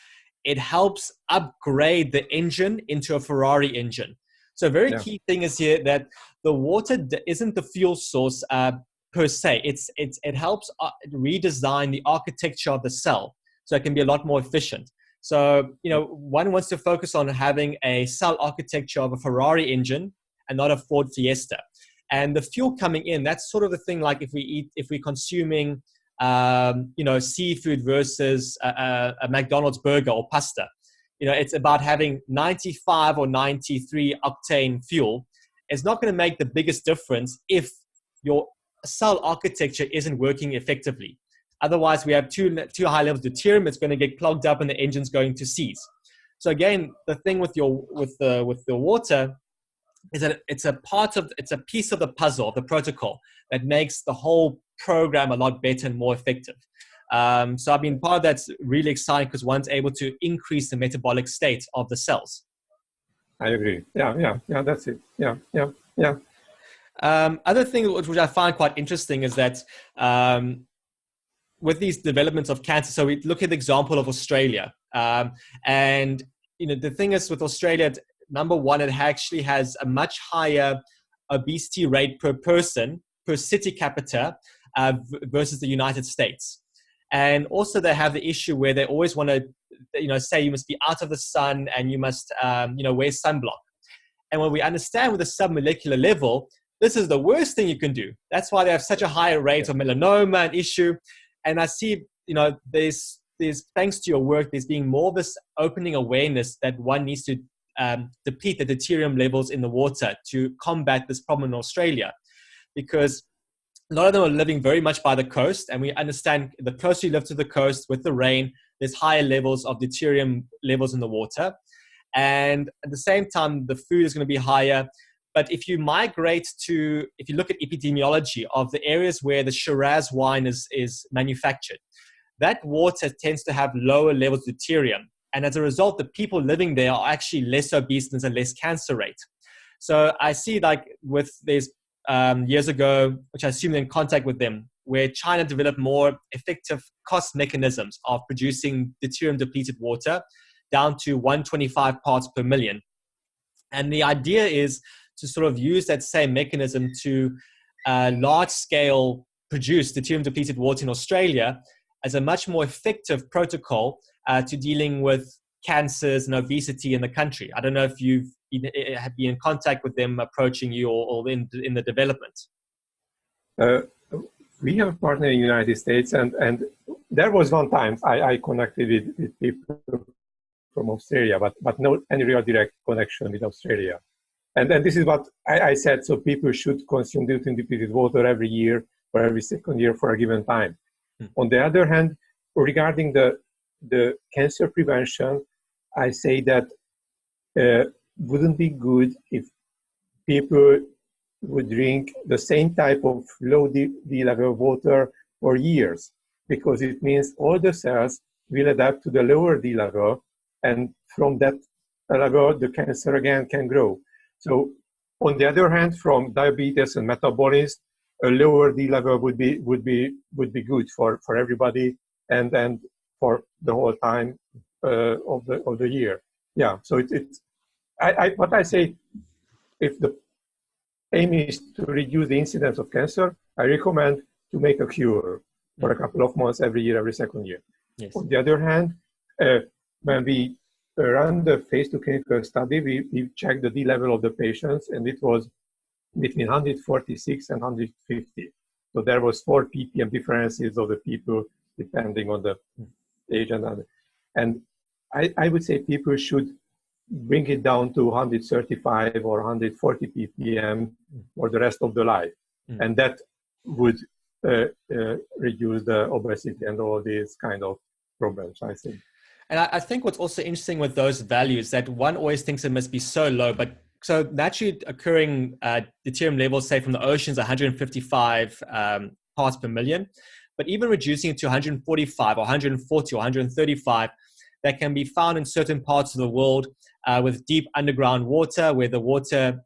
it helps upgrade the engine into a Ferrari engine. So a very key thing is here that the water isn't the fuel source per se. It helps redesign the architecture of the cell so it can be a lot more efficient. So, one wants to focus on having a cell architecture of a Ferrari engine and not a Ford Fiesta. And the fuel coming in, that's sort of the thing, like if we're consuming, seafood versus a McDonald's burger or pasta. It's about having 95 or 93 octane fuel. It's not going to make the biggest difference if your cell architecture isn't working effectively. Otherwise, we have too high levels of deuterium. It's going to get clogged up and the engine's going to seize. So again, the thing with the water is that it's a piece of the puzzle, of the protocol, that makes the whole program a lot better and more effective. So part of that's really exciting because one's able to increase the metabolic state of the cells. I agree. Yeah, that's it. Yeah. Other thing which I find quite interesting is that with these developments of cancer, so we look at the example of Australia. And the thing is with Australia, number one, it actually has a much higher obesity rate per person, per city capita, versus the United States. And also they have the issue where they always want to, say you must be out of the sun and you must, wear sunblock. And when we understand with the submolecular level, this is the worst thing you can do. That's why they have such a higher rate of melanoma and issue. And I see, there's thanks to your work, there's being more of this opening awareness that one needs to deplete the deuterium levels in the water to combat this problem in Australia. Because a lot of them are living very much by the coast, and we understand the closer you live to the coast with the rain, there's higher levels of deuterium levels in the water. And at the same time, the food is going to be higher. But if you look at epidemiology of the areas where the Shiraz wine is manufactured, that water tends to have lower levels of deuterium. And as a result, the people living there are actually less obese and there's a less cancer rate. So I see there's years ago, which I assume they're in contact with them, where China developed more effective cost mechanisms of producing deuterium depleted water down to 125 parts per million. And the idea is to sort of use that same mechanism to large scale produce deuterium depleted water in Australia as a much more effective protocol to dealing with cancers and obesity in the country. I don't know if you've been in contact with them approaching you or in the development. We have a partner in the United States, and there was one time I connected with people from Australia, but no any real direct connection with Australia. And then this is what I said, so people should consume deuterium depleted water every year or every second year for a given time. On the other hand, regarding the cancer prevention, I say that wouldn't be good if people would drink the same type of low D-level water for years, because it means all the cells will adapt to the lower D level, and from that level, the cancer again can grow. So on the other hand, from diabetes and metabolism, a lower D level would be good for everybody and for the whole time of the year. Yeah. So what I say, if the aim is to reduce the incidence of cancer, I recommend to make a cure for a couple of months every year, every second year. Yes. On the other hand, when we run the phase 2 clinical study, we checked the D level of the patients, and it was between 146 and 150. So there was 4 ppm differences of the people depending on the age and I would say people should bring it down to 135 or 140 ppm for the rest of the life, and that would reduce the obesity and all these kind of problems, I think. And I think what's also interesting with those values that one always thinks it must be so low, but so naturally occurring deuterium levels, say from the oceans, 155 parts per million, but even reducing it to 145 or 140 or 135, that can be found in certain parts of the world with deep underground water, where the water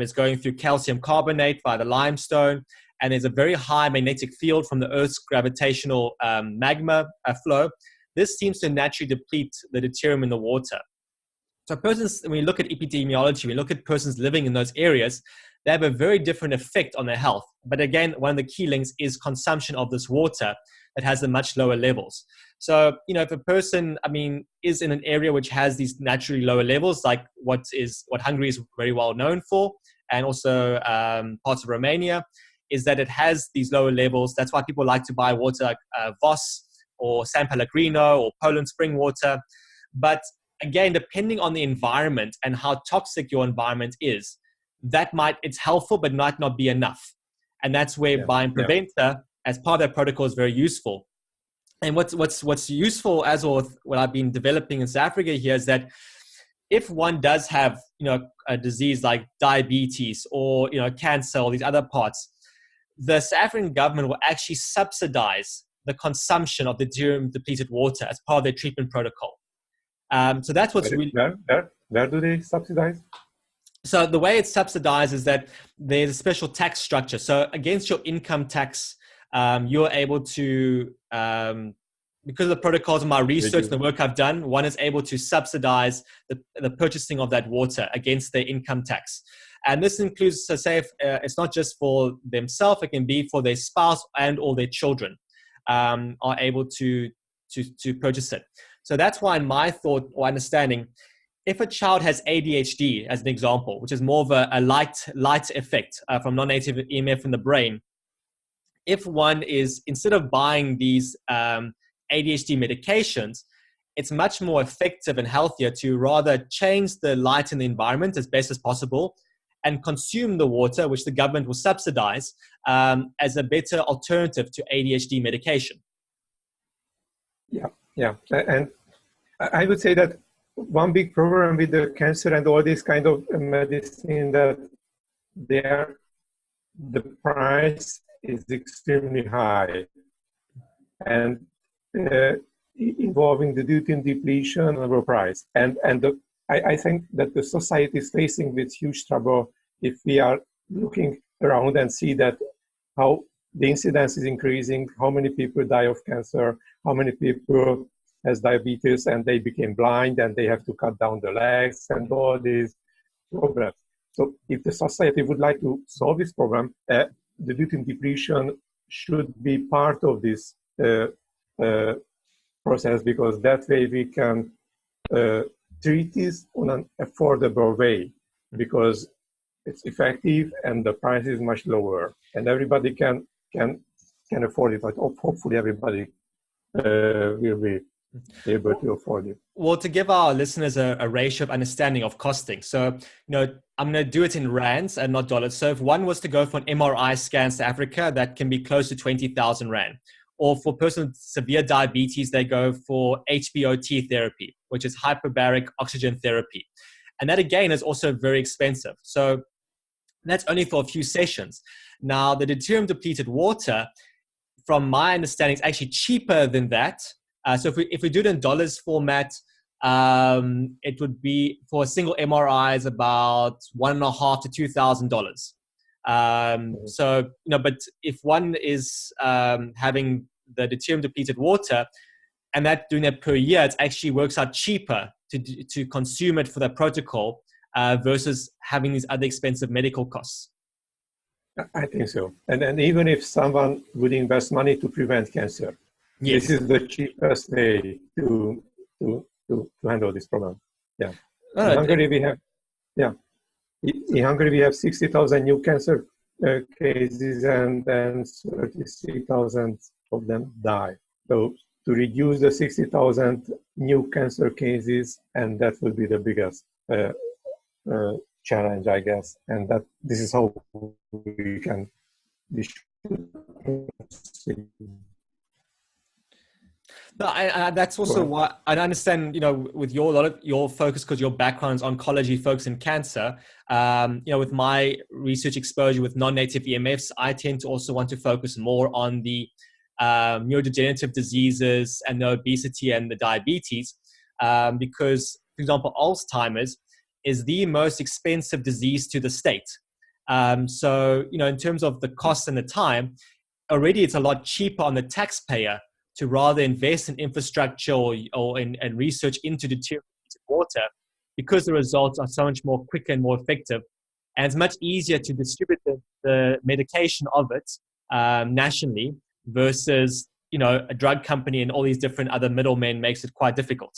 is going through calcium carbonate via the limestone, and there's a very high magnetic field from the Earth's gravitational magma flow. This seems to naturally deplete the deuterium in the water. So persons, when we look at epidemiology, we look at persons living in those areas, they have a very different effect on their health. But again, one of the key links is consumption of this water that has the much lower levels. So, if a person, is in an area which has these naturally lower levels, like what Hungary is very well known for, and also parts of Romania, is that it has these lower levels. That's why people like to buy water like Voss or San Pellegrino or Poland spring water. But again, depending on the environment and how toxic your environment is, it's helpful, but might not be enough. And that's where buying Preventer as part of that protocol is very useful. And what's useful as well with what I've been developing in South Africa here is that if one does have, a disease like diabetes or, cancer or these other parts, the South African government will actually subsidize the consumption of the deuterium depleted water as part of their treatment protocol. So that's what's really... Where do they subsidize? So the way it's subsidized is that there's a special tax structure. So against your income tax, you're able to, because of the protocols of my research and the work I've done, one is able to subsidize the purchasing of that water against their income tax. And this includes, so say, if, it's not just for themselves, it can be for their spouse and or their children are able to purchase it. So that's why in my thought or understanding, if a child has ADHD, as an example, which is more of a light effect from non-native EMF in the brain, if one is, instead of buying these ADHD medications, it's much more effective and healthier to rather change the light in the environment as best as possible and consume the water, which the government will subsidize, as a better alternative to ADHD medication. Yeah. And I would say that one big problem with the cancer and all this kind of medicine, that the price is extremely high, and involving the deuterium depletion of a price. I think that the society is facing with huge trouble if we are looking around and see that how the incidence is increasing, how many people die of cancer, how many people has diabetes and they became blind and they have to cut down the legs and all these problems. So if the society would like to solve this problem, the deuterium depletion should be part of this process, because that way we can treat this on an affordable way, because it's effective and the price is much lower and everybody can afford it. But hopefully everybody will be able to afford it. Well, to give our listeners a ratio of understanding of costing. So, I'm going to do it in rands and not dollars. So if one was to go for an MRI scan in South Africa, that can be close to 20,000 rand. Or for a person with severe diabetes, they go for HBOT therapy, which is hyperbaric oxygen therapy. And that, again, is also very expensive. So that's only for a few sessions. Now, the deuterium depleted water, from my understanding, is actually cheaper than that. So if we do it in dollars format, it would be, for a single MRI, is about $1,500 to $2,000. So, but if one is having the deuterium depleted water, and doing that per year, it actually works out cheaper to consume it for the protocol versus having these other expensive medical costs. I think so. And even if someone would invest money to prevent cancer, yes, this is the cheapest way to handle this problem. Yeah. In Hungary we have 60,000 new cancer cases, and then 33,000 of them die. So to reduce the 60,000 new cancer cases, and that will be the biggest challenge, I guess. And this is how we should proceed. No, that's also why I understand, with a lot of your focus, because your background is oncology, focus in cancer, with my research exposure with non-native EMFs, I tend to also want to focus more on the neurodegenerative diseases and the obesity and the diabetes, because for example, Alzheimer's is the most expensive disease to the state. So, in terms of the cost and the time, already it's a lot cheaper on the taxpayer to rather invest in infrastructure or in research into deuterium water, because the results are so much more quicker and more effective. And it's much easier to distribute the medication of it nationally versus, a drug company and all these different other middlemen makes it quite difficult.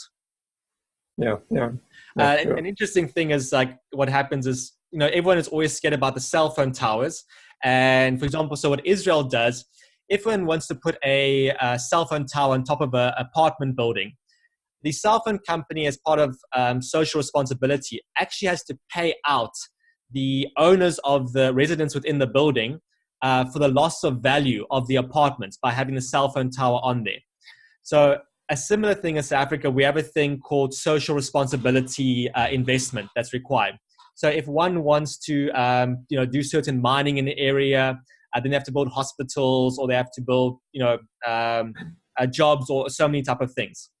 Yeah. Sure. An interesting thing is like what happens is, everyone is always scared about the cell phone towers. And for example, so what Israel does, if one wants to put a cell phone tower on top of an apartment building, the cell phone company, as part of social responsibility, actually has to pay out the owners of the residents within the building for the loss of value of the apartments by having the cell phone tower on there. So a similar thing in South Africa, we have a thing called social responsibility investment that's required. So if one wants to, do certain mining in the area, then they have to build hospitals, or they have to build, jobs, or so many type of things.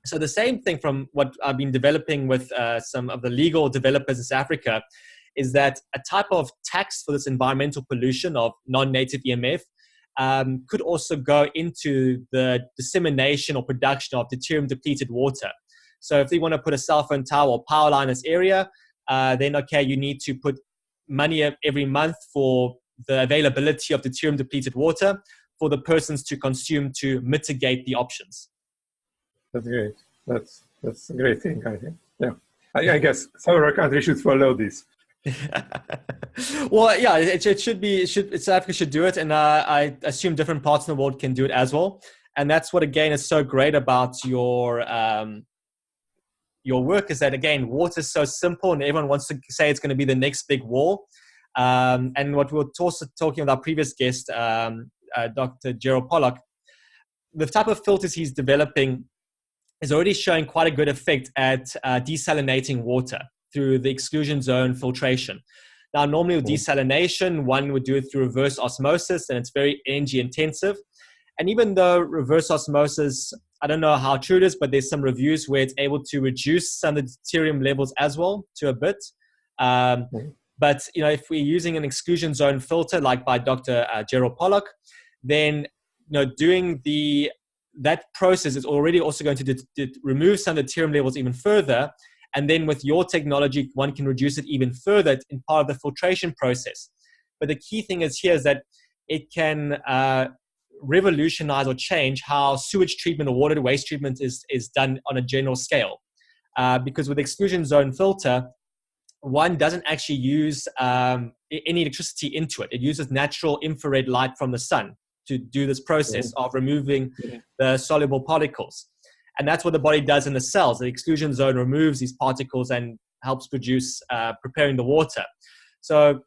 So the same thing from what I've been developing with some of the legal developers in South Africa is that a type of tax for this environmental pollution of non-native EMF could also go into the dissemination or production of deuterium depleted water. So if they want to put a cell phone tower or power line in this area, then okay, you need to put money every month for the availability of deuterium depleted water for the persons to consume to mitigate the options. That's great. That's a great thing, I think. Yeah. I guess several countries should follow this. Well, yeah, it should be. South Africa should do it, and I assume different parts of the world can do it as well. And that's what, again, is so great about your work, is that, again, water is so simple, and everyone wants to say it's going to be the next big war. And what we were also talking with our previous guest, Dr. Gerald Pollock, the type of filters he's developing is already showing quite a good effect at desalinating water through the exclusion zone filtration. Now, normally with desalination, one would do it through reverse osmosis, and it's very energy intensive. And even though reverse osmosis, I don't know how true it is, but there's some reviews where it's able to reduce some of the deuterium levels as well to a bit. But if we're using an exclusion zone filter like by Dr. Gerald Pollock, then doing that process is already also going to remove some of the deuterium levels even further. And then with your technology, one can reduce it even further in part of the filtration process. But the key thing is that it can revolutionize or change how sewage treatment or water waste treatment is done on a general scale. Because with exclusion zone filter, one doesn't actually use any electricity into it. It uses natural infrared light from the sun to do this process of removing the soluble particles. And that's what the body does in the cells. The exclusion zone removes these particles and helps produce, preparing the water. So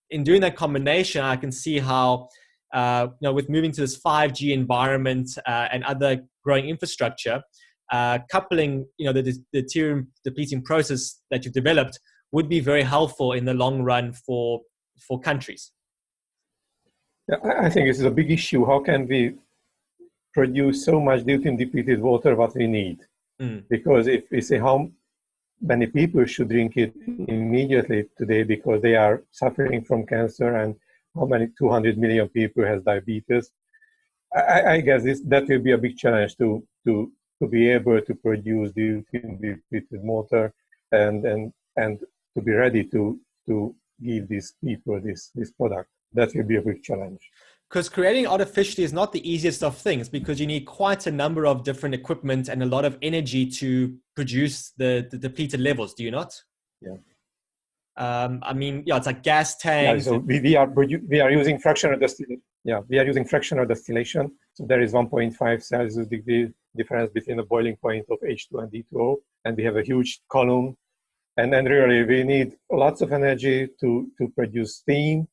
in doing that combination, I can see how, with moving to this 5G environment and other growing infrastructure, coupling, the deuterium depleting process that you've developed would be very helpful in the long run for countries. Yeah, I think this is a big issue. How can we produce so much deuterium depleted water what we need? Because if we say how many people should drink it immediately today because they are suffering from cancer, and how many 200 million people has diabetes, I guess that will be a big challenge to be able to produce deuterium depleted water and to be ready to give these people this product. That will be a big challenge. Because creating artificially is not the easiest of things, because you need quite a number of different equipment and a lot of energy to produce the depleted levels, do you not? Yeah. It's like gas tanks. Yeah, so we are using fractional distillation. Yeah, we are using fractional distillation. So there is 1.5 Celsius degree difference between the boiling point of H2 and D2O, and we have a huge column. And then really we need lots of energy to produce steam,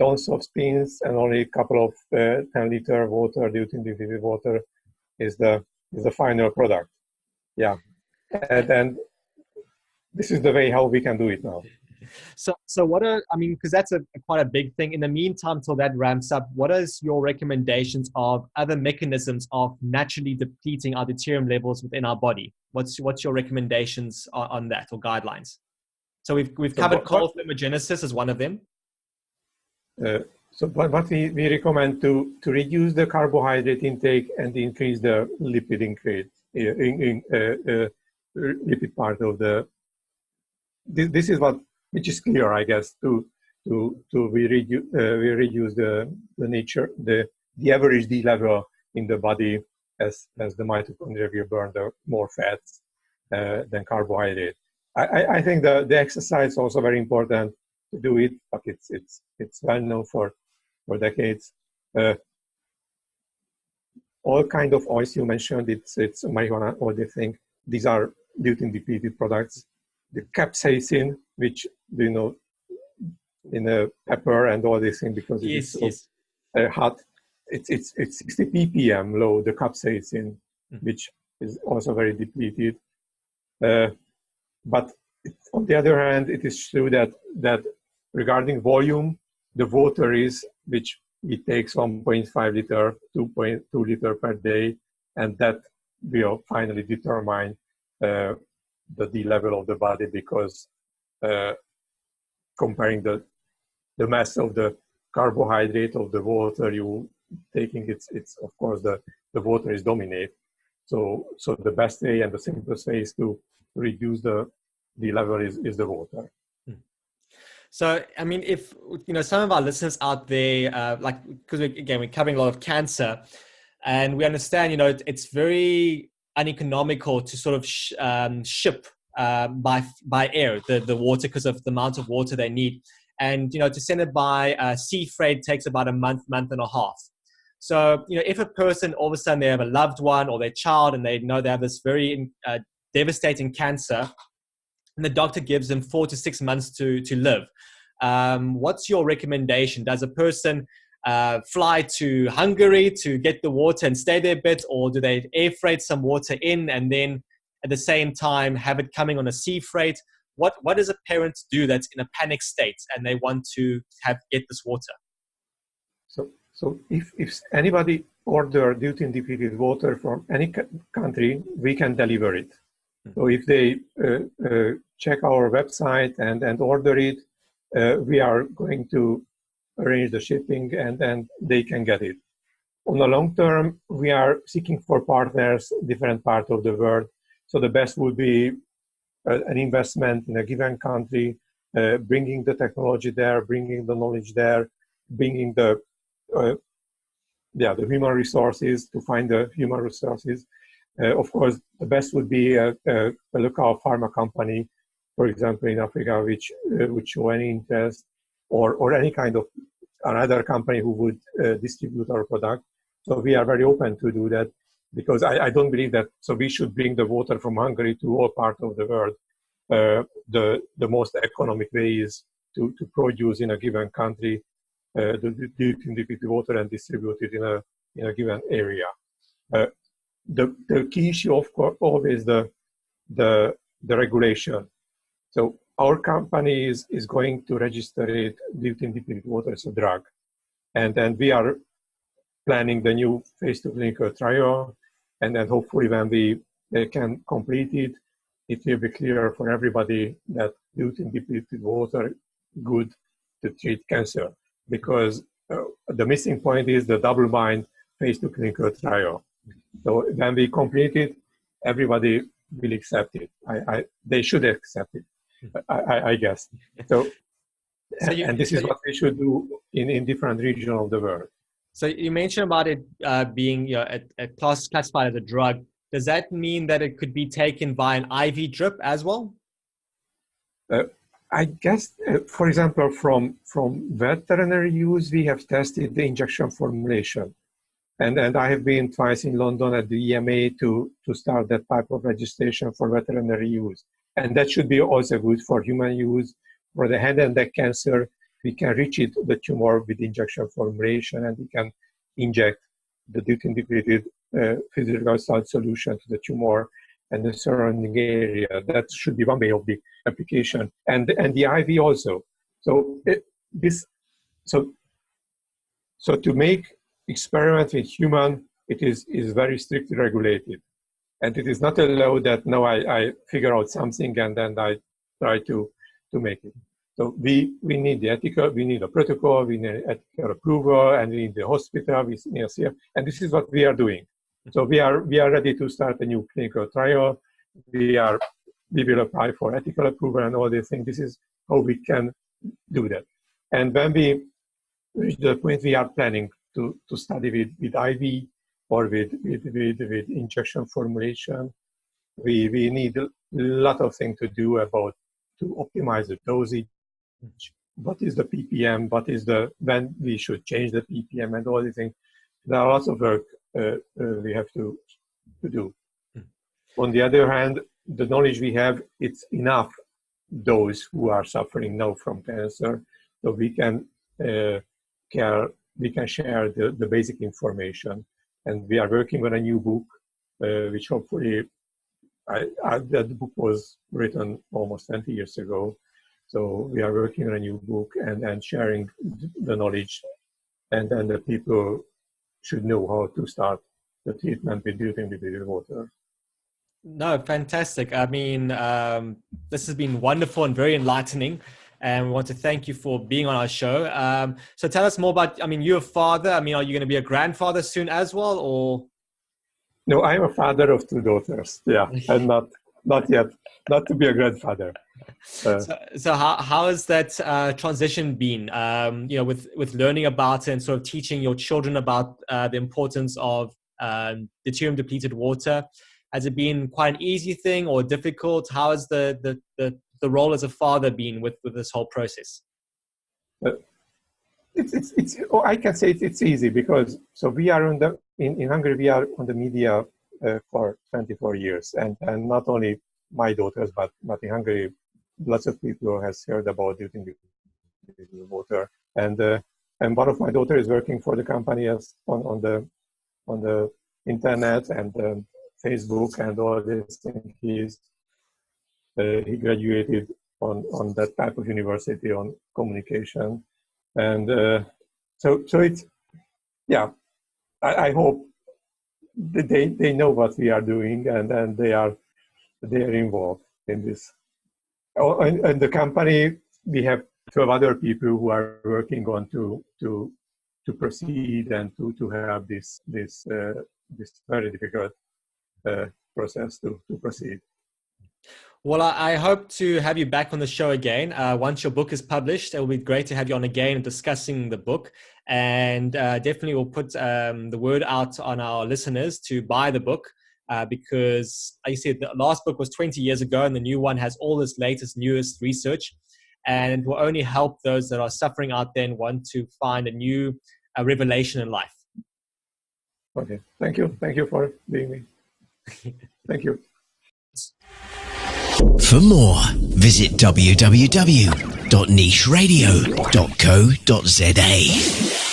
tons of spins, and only a couple of 10-liter water, deuterium depleted water, is the final product. Yeah, and this is the way how we can do it now. So what are, I mean, because that's quite a big thing. In the meantime, till that ramps up, what is your recommendations of other mechanisms of naturally depleting our deuterium levels within our body? What's your recommendations on that, or guidelines? So we've covered cold thermogenesis as one of them. So what we recommend to reduce the carbohydrate intake and increase the lipid increase, lipid part of the. This is which is clear, I guess. We reduce the average D level in the body as the mitochondria will burn the more fats than carbohydrate. I think the exercise is also very important to do it, but it's well known for decades. All kind of oils you mentioned, it's marijuana, all the thing. These are deuterium depleted products. The capsaicin, which you know, in a pepper and all these things, because it's so hot. It's 60 ppm low, the capsaicin, which is also very depleted. But on the other hand, it is true that regarding volume, the water is, which it takes 1.5 liter, 2.2 liter per day, and that will finally determine the D level of the body, because comparing the mass of the carbohydrate of the water you taking, it's of course the water is dominate. So the best way and the simplest way is to reduce the level is the water. So, I mean, if, you know, some of our listeners out there, because we're covering a lot of cancer, and we understand, you know, it's very uneconomical to sort of ship by air the water, because of the amount of water they need. And, you know, to send it by sea freight takes about a month and a half. So, you know, if a person, all of a sudden they have a loved one or their child, and they know they have this very devastating cancer, and the doctor gives them 4 to 6 months to live, what's your recommendation? Does a person fly to Hungary to get the water and stay there a bit, or do they air freight some water in and then at the same time have it coming on a sea freight? What does a parent do that's in a panic state and they want to get this water? So if anybody order deuterium depleted water from any country, we can deliver it. So if they check our website and order it, we are going to arrange the shipping, and they can get it. On the long term, we are seeking for partners, different parts of the world. So the best would be an investment in a given country, bringing the technology there, bringing the knowledge there, bringing the human resources to find the human resources. Of course, the best would be a local pharma company, for example, in Africa, which would show any interest, or any kind of another company who would distribute our product. So we are very open to do that, because I don't believe that. So we should bring the water from Hungary to all parts of the world. The most economic way is to produce in a given country the deuterium depleted water and distribute it in a given area. The key issue, of course, always the regulation. So our company is going to register it, deuterium depleted water, as a drug, and then we are planning the new phase 2 clinical trial, and then hopefully when we can complete it, it will be clear for everybody that deuterium depleted water good to treat cancer, because the missing point is the double-blind phase 2 clinical trial. So when we complete it, everybody will accept it. They should accept it, I guess. So this is what we should do in different regions of the world. So you mentioned about it being, you know, classified as a drug. Does that mean that it could be taken by an IV drip as well? I guess, for example, from veterinary use, we have tested the injection formulation. And I have been twice in London at the EMA to start that type of registration for veterinary use. And that should be also good for human use. For the head and neck cancer, we can reach the tumor with injection formulation, and we can inject the deuterium depleted physical salt solution to the tumor and the surrounding area. That should be one way of the application, and the IV also. So so to make experiments with human, it is very strictly regulated, and it is not allowed that now I figure out something and then I try to make it. So we need the ethical, we need a protocol, we need ethical approval, and we need the hospital, we need a, and this is what we are doing. So we are ready to start a new clinical trial. We will apply for ethical approval and all these things. This is how we can do that. And when we reach the point, we are planning to study with IV or with injection formulation. We need a lot of things to do to optimize the dosage. What is the ppm? When we should change the ppm and all these things. There are lots of work we have to do. On the other hand, the knowledge we have, it's enough those who are suffering now from cancer, so we can share the basic information. And we are working on a new book, which hopefully, that book was written almost 20 years ago. So we are working on a new book and sharing the knowledge, and then the people should know how to start the treatment with deuterium depleted water. No, fantastic. I mean, this has been wonderful and very enlightening. And we want to thank you for being on our show. So tell us more about, I mean, you're a father. I mean, are you going to be a grandfather soon as well, or? No, I'm a father of 2 daughters. Yeah, and not yet, not to be a grandfather. So how has that transition been? With learning about it and sort of teaching your children about the importance of deuterium depleted water. Has it been quite an easy thing or difficult? How has the role as a father been with this whole process? I can say it's easy because we are in Hungary, we are on the media for 24 years, and not only my daughters, but in Hungary, lots of people has heard about deuterium depleted water, and one of my daughters is working for the company on the internet and Facebook and all this things. He graduated on that type of university on communication, and so it's, yeah, I hope that they know what we are doing, and they are involved in this. And the company, we have 12 other people who are working on to proceed and to have this very difficult process to proceed. Well, I hope to have you back on the show again. Once your book is published, it will be great to have you on again discussing the book. And definitely we'll put the word out on our listeners to buy the book because, like you said, the last book was 20 years ago and the new one has all this latest, newest research. And it will only help those that are suffering out there and want to find a new revelation in life. Okay. Thank you. Thank you for being me. Thank you. For more, visit www.nicheradio.co.za.